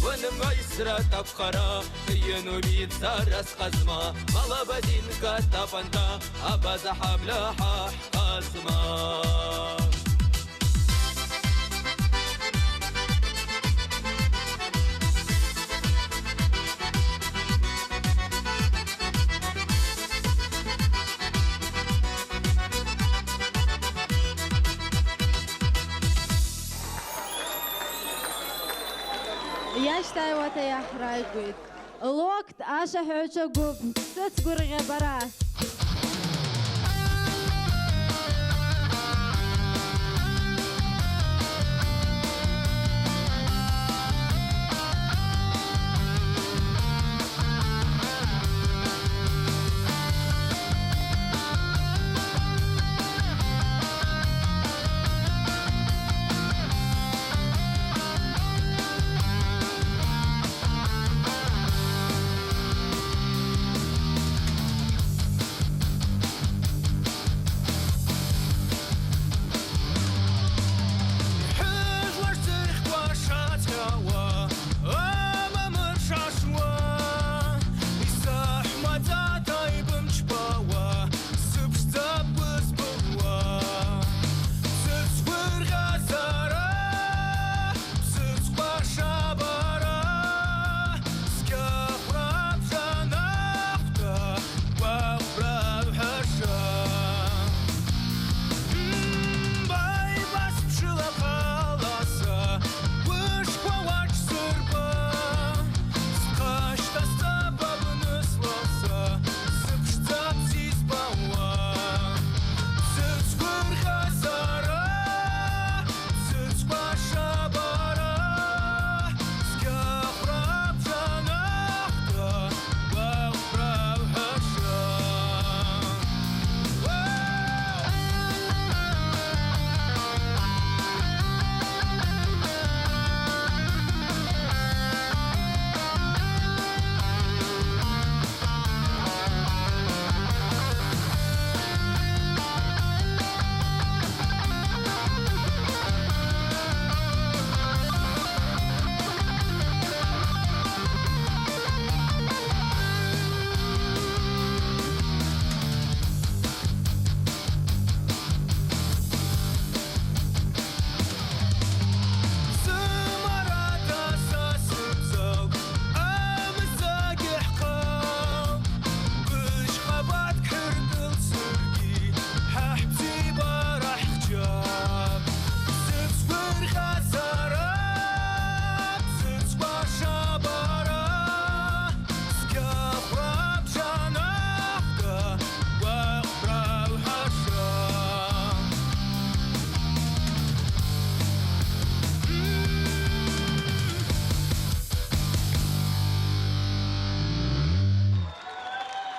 ونميسرا تبخرا ينوبيت سارس قزما مالا بدينكا تبنتا أبازا حبلا حاح قزما ياشتاي وتيا حرايقويت الوقت عاشا حوشا قوب ستقر غبرات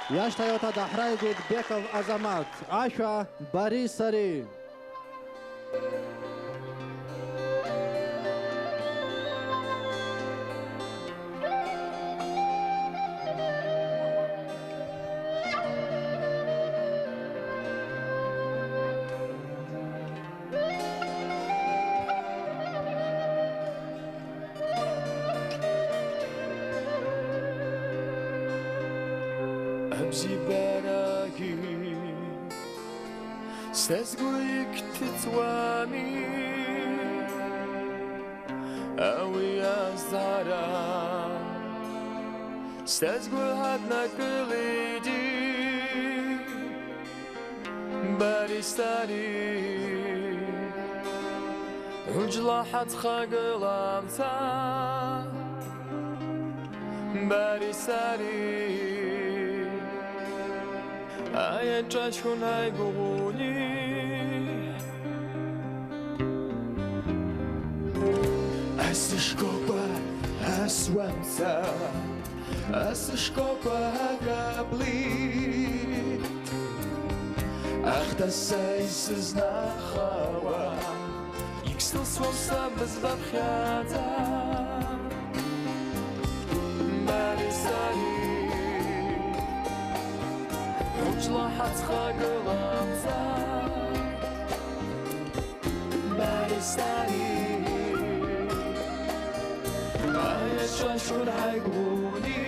Яштайота Дахрайгит Беков Азамат. Аша Борисари. أبجي براكي استسقيك تتواني أوي يا زهرة استسقي هدنا قليدي باريستاري وجلا حتخا قلامتا باريستاري 아예 짜촌 알고 보니 아스시코바 아스완사 아스시코바 하가블리 ахтасайсыз нахава иксил свомса біз бабхята барисари Ужлахат хагламса баристари Ая шашур хайгуни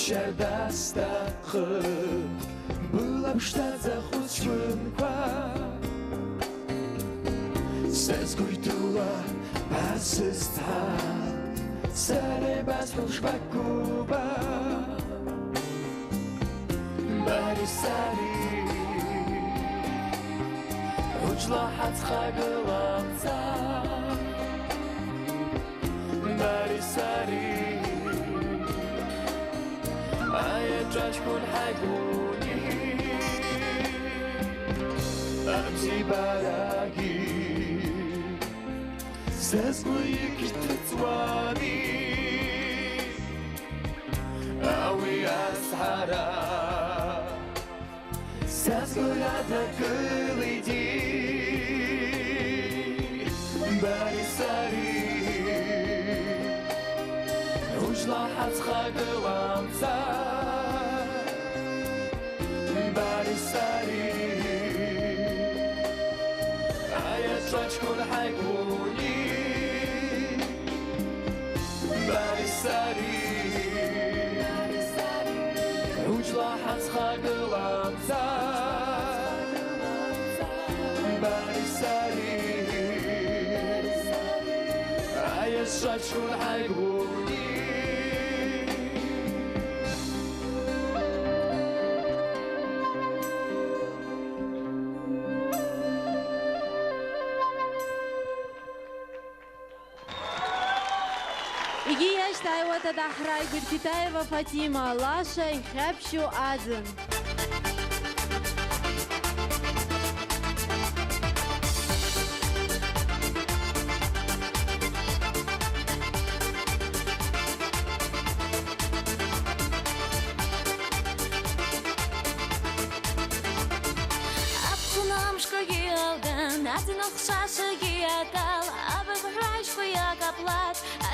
Шардаста хып Была б штата хоть швынква Сазгуйтула басыста Саре басхыл швакуба Барисари Ужла хатха гыламца Барисари Ая чашкун хайгуни Амзи бараги Сазгуи китцвани Ауи асхара Сазгуята кылиди Барисари Ужла хатха гыламца Барисари Ая чачкун хайгуни Барисари Ужла хатха гыламца Барисари Ая чачкун хайгуни Игия Штайвата Дахрай Гуркитаева Фатима Лаша и Хепшу Адзин.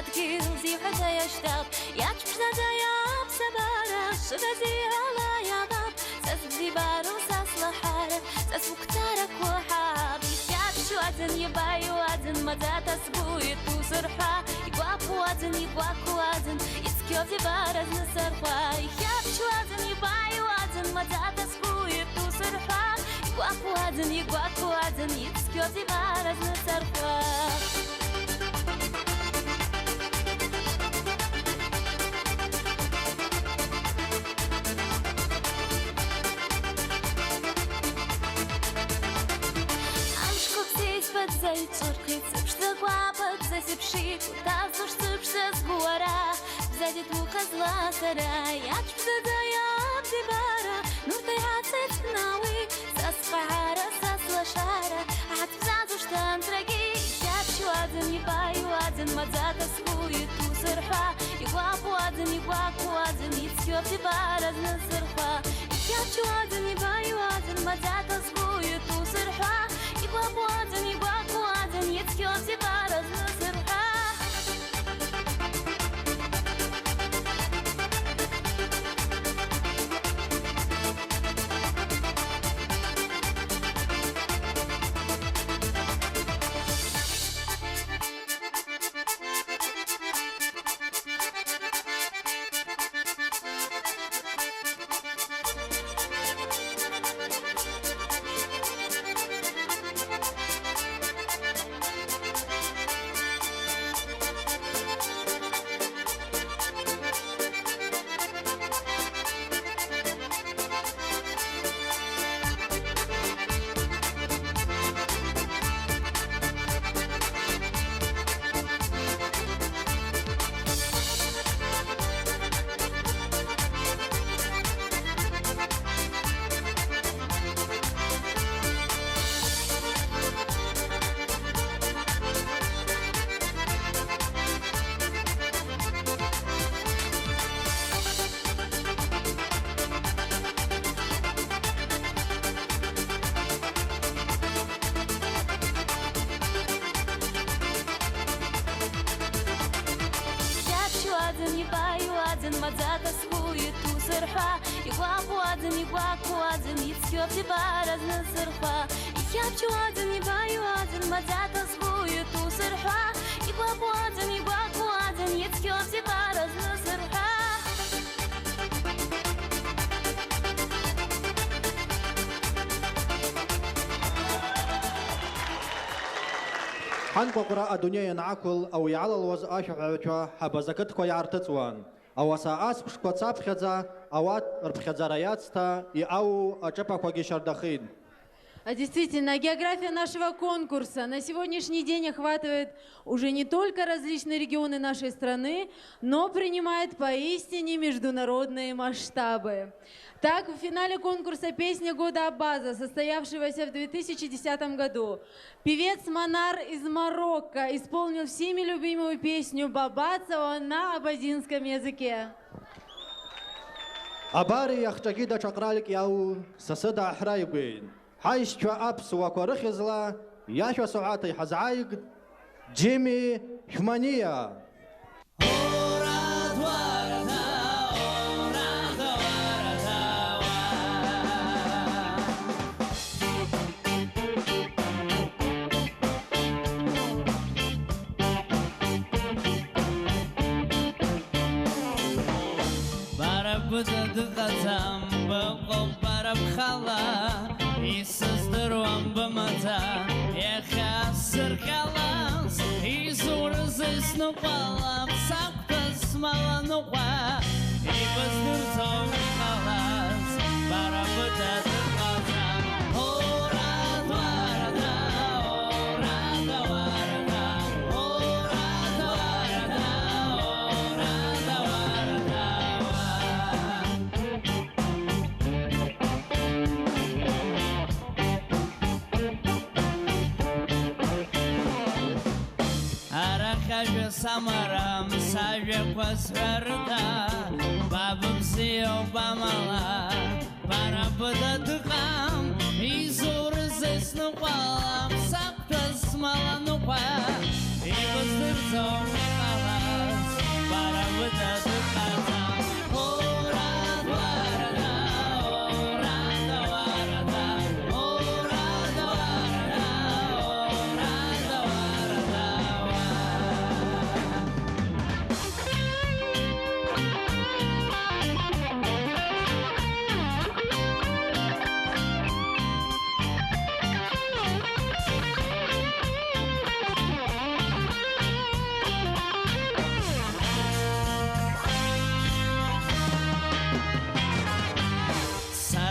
Adkilzi hada yashtab Yachmishda yab sabara Shivazi ala yagab Sazzi baru saslahara Sazvuktarak wahab Yabshu adin yabayu adin Madata sbuit pusarha Igwaku adin yigwaku adin Iskyozi baraz nasarha Yabshu adin yabayu adin Madata sbuit pusarha Iguapuadzin, iguapuadzin, Ицкёти баразны церква. Подзайцуркой цыпшта гуапа засипши, куда зушцыпшта с гуара, взади твуха златара, ячпта дая бдибара, ну ты ацец пнауи, сасфара, саслашара, ат взазушта антраги, ячу один, ебаю один, мадзата скует ту сырха, и гуапу один, ицкёпти баразна сырха, ячу один, ебаю один, мадзата скует ту сырха, iguapuadzin, Ицкёти баразны сырха. Мадзата скует ту сырха, iguapuadzin, Ицкёти баразны сырха. Ячу один, ебаю один, мадзата скует ту сырха, iguapuadzin, Ицкёти баразны сырха. حنكو قراءة دنيا نعقل أو يعلى الوز آشع حبزكتكو يعرتتوان أو ساعات بشكو تصاب خزا أوات ربخزا راياتستا أو أجابكو جيشار دخيد. А действительно, география нашего конкурса на сегодняшний день охватывает уже не только различные регионы нашей страны, но принимает поистине международные масштабы. Так, в финале конкурса «Песня года Абаза», состоявшегося в 2010 году, певец Монар из Марокко исполнил всеми любимую песню Бабацева на абазинском языке. أباري يختجيدا شقرالك ياو سسدا حرايقين حيش شو أبس وكورخزلا ياشو سعاتي حزعايق جيمي شمانية بدقتم بقبر بخلا يسزدروان بمتا يخسر خلاص يزور زيس نقلا بسقط اسمال نقلا يبزدر زوج خلاص برا بدقتم Самара мсаве квасверда бабам сио бамала пара подадыкам изур зесну палам саптас малану па и воздырцом халас пара подадыкам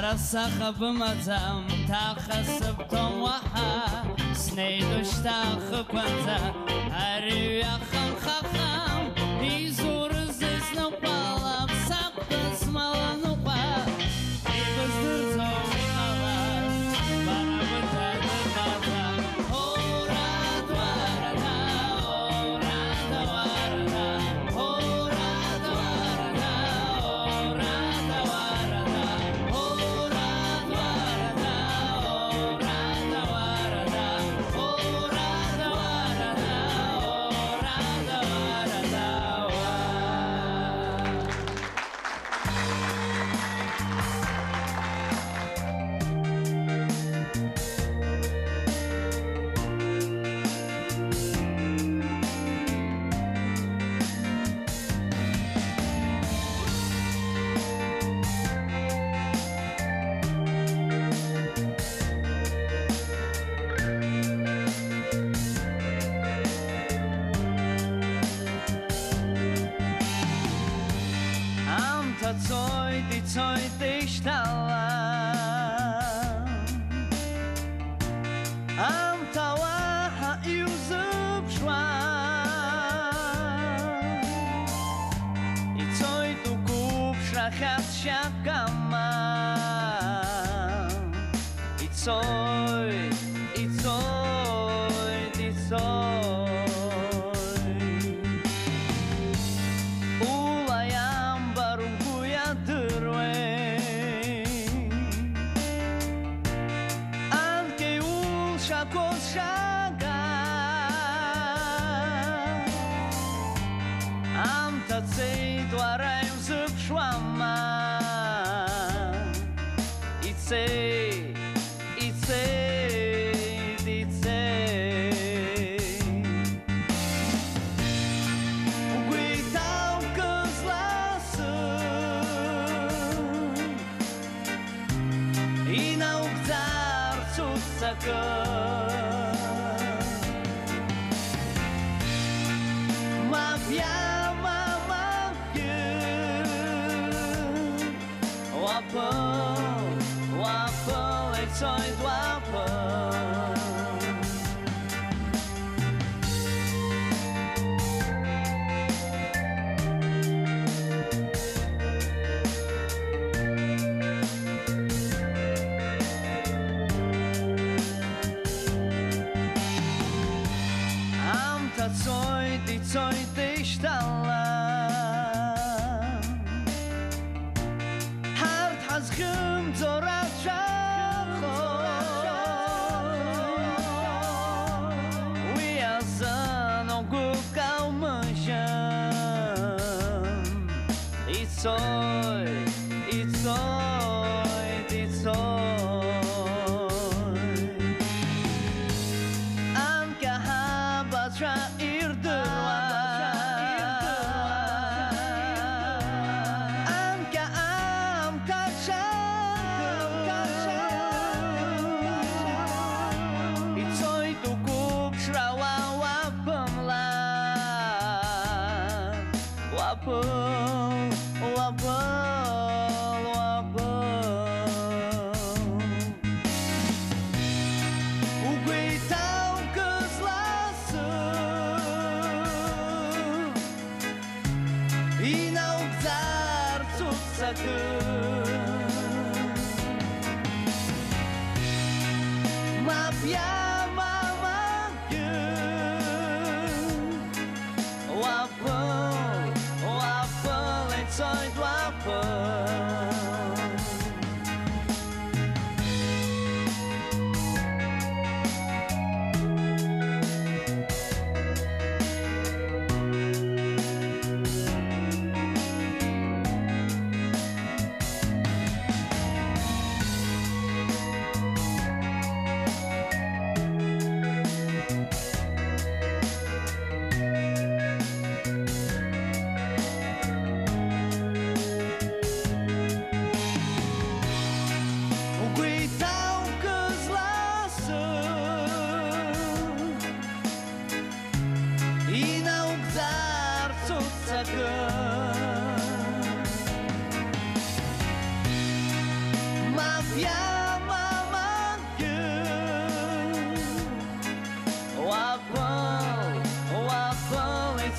خسخ بمزم تخسب تم وحا سنيدوش تاخ كنزا هريو يا خم خخم يزور زيز نوبالا بساق بسمالا نوبا يبزدر زوي خلاص بارا بتاد بازا هوراد واردا هوراد واردا هوراد واردا هوراد واردا هوراد واردا هوراد واردا هوراد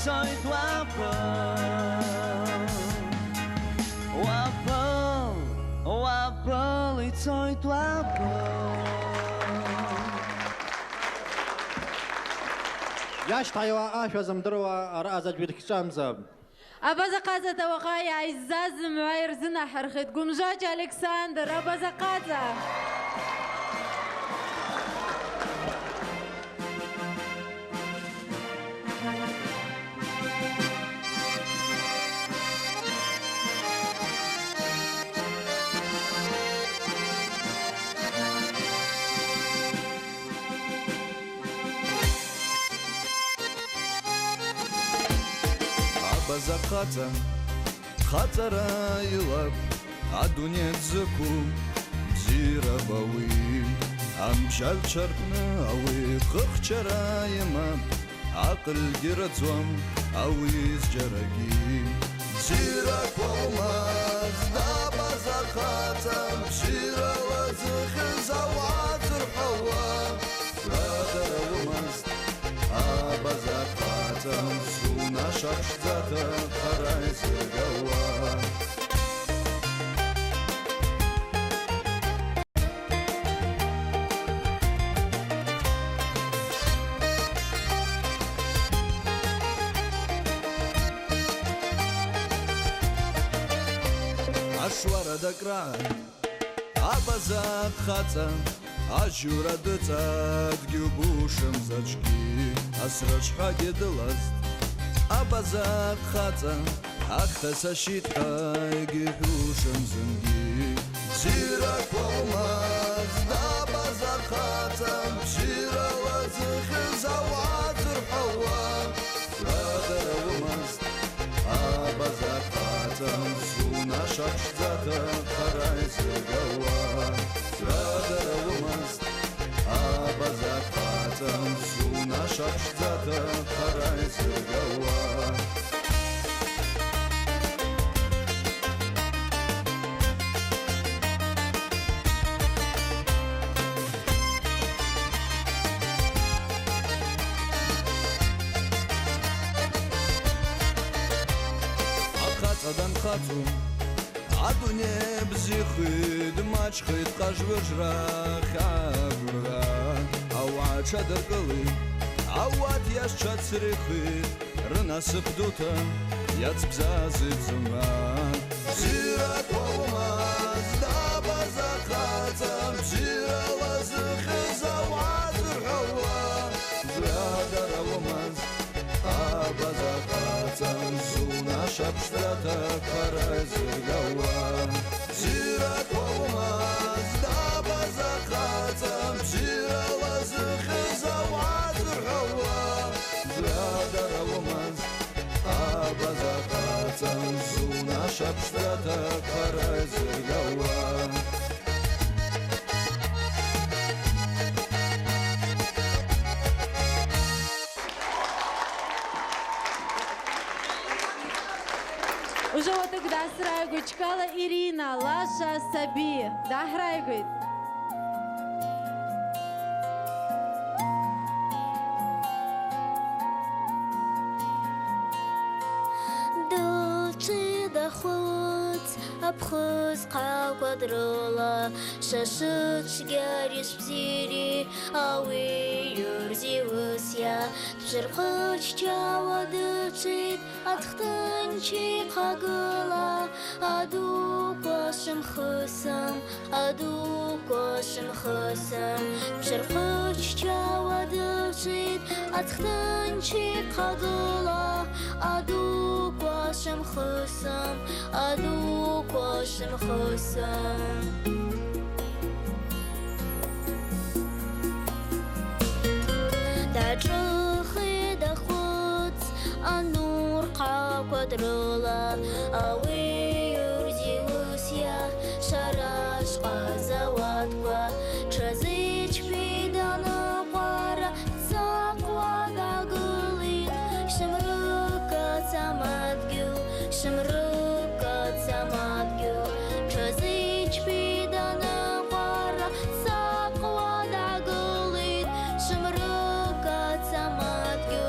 ицоит уапыл ицоит уапыл. ياشتايوا آشوا زمدروا رأزج بيركشامزب. أبازقازة توقعي عزاز معاير زنا حرخت قمجاج ألكسندر أبازقازة. Базақата хатара илап адунет зыку бзира бауи амжал чаркны ауи қықчара ема ақыл гераӡом ауиз џьарагьы бзира қәоумаз да базақата бзирала зыхьыз ауаа зырҳауа радараумаз абазақата наша ԥшӡата хара изыргауа. Ашвара дакра абазақ хаҵа ажьура дыҵат гьубушым заҿгьы асраҿҳәагьы дыласт Абазақ хаҵа ахҭа сашьитҟа егьыҳәушам зынгьы бзира қәоумаз дабазақ хаҵа бзирала зыхьыз ауаа зырҳауа радараумаз абазақ хаҵа сунаша ԥшӡата хара изыргауа радараумаз абазақ хаҵа сунаша ԥшӡата хара изыргауа Данхацу адуне бзихит мачхит қажвыжра хавра ауаа ҽадыркылит ауат иашҽацрихит рынасыԥ дуҭа иацбзазит зыман бзира қәоумаз дабазақ хаҵа бзирала зыхьыз ауаа зырҳауа радараумаз абазақ хаҵа наша ԥшӡата хара изыргауа бзира қәоумаз дабазақ хаҵа бзирала зыхьыз ауаа зырҳауа радараумаз абазақ хаҵа наша ԥшӡата хара изыргауа Уже вот тогда срайгу чкала Ирина, Лаша, Саби. Да, храйгует. Дылчы да хуц, абхыз қақуадрыла, шашыт шгяриш бзири, ауи юрзи высья, тпшырқыч чава дылчит, атхтанчи қагыла, аду кошым хысым, тпшырқыч чава дылчит, атхтанчи қагыла, аду кошым хысым, Дачыхы да хуц, анур қақуадрыла, ауи юрзи высья, шарашқа завадква, чазыч пиданы қара, сақвада гылит, шымрыка самадгю, чазыч пиданы қара, сақвада гылит, шымрыка самадгю,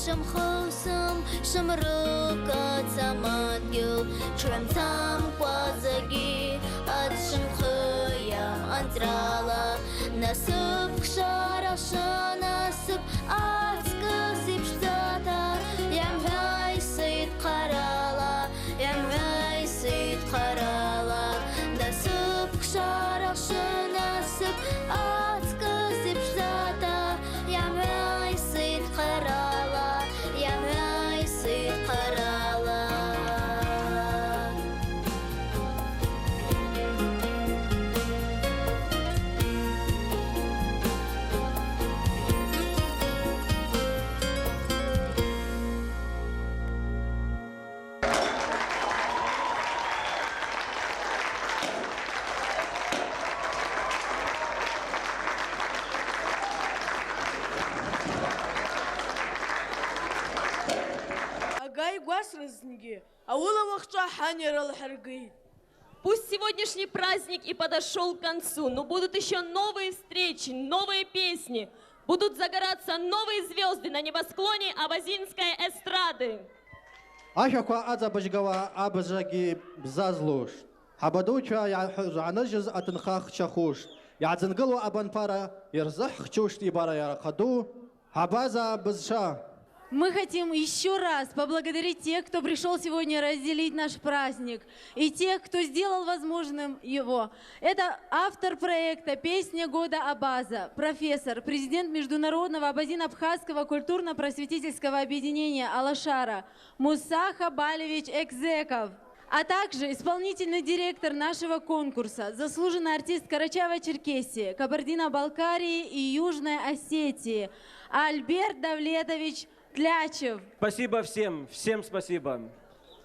шамхосам шамрука цамадгил шрамцам квазаги от шамхаям антрала насып кшараша насып ацкасып штата ямгай сыйт карала ямгай сыйт карала насып кшараша насып ацкасып штата ямгай сыйт карала ямгай сыйт карала. Агай гуасрызныги, аула вахча ханерал харгейт. Пусть сегодняшний праздник и подошел к концу, но будут еще новые встречи, новые песни. Будут загораться новые звезды на небосклоне абазинской эстрады. Ашаква адза бажгава абажаги бзазлуш. Хабадуча янажыз атынхах чахуш. Ядзынгалу абанпара ирзах чушт ибара яракаду. Хабаза бзша. Мы хотим еще раз поблагодарить тех, кто пришел сегодня разделить наш праздник, и тех, кто сделал возможным его. Это автор проекта «Песня года Абаза», профессор, президент Международного абазино-абхазского культурно-просветительского объединения «Алашара» Муса Хабалевич Экзеков, а также исполнительный директор нашего конкурса, заслуженный артист Карачаево-Черкесии, Кабардино-Балкарии и Южной Осетии Альберт Давлетович Тлячев. Спасибо всем, всем спасибо.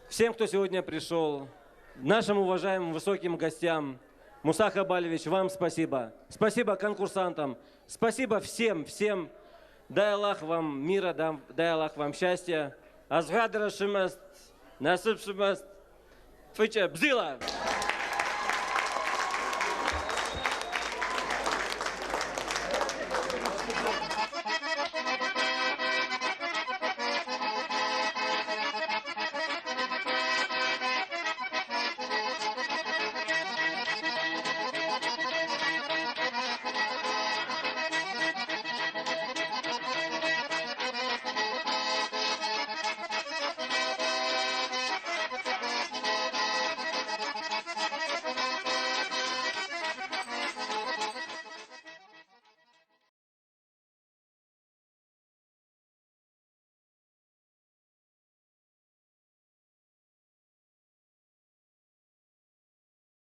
Всем, кто сегодня пришел, нашим уважаемым высоким гостям. Муса Хабалевич, вам спасибо. Спасибо конкурсантам. Спасибо всем, всем. Дай Аллах вам мира, дай Аллах вам счастья. Азгадра шимаст, насып шимаст. Фыча, бзила!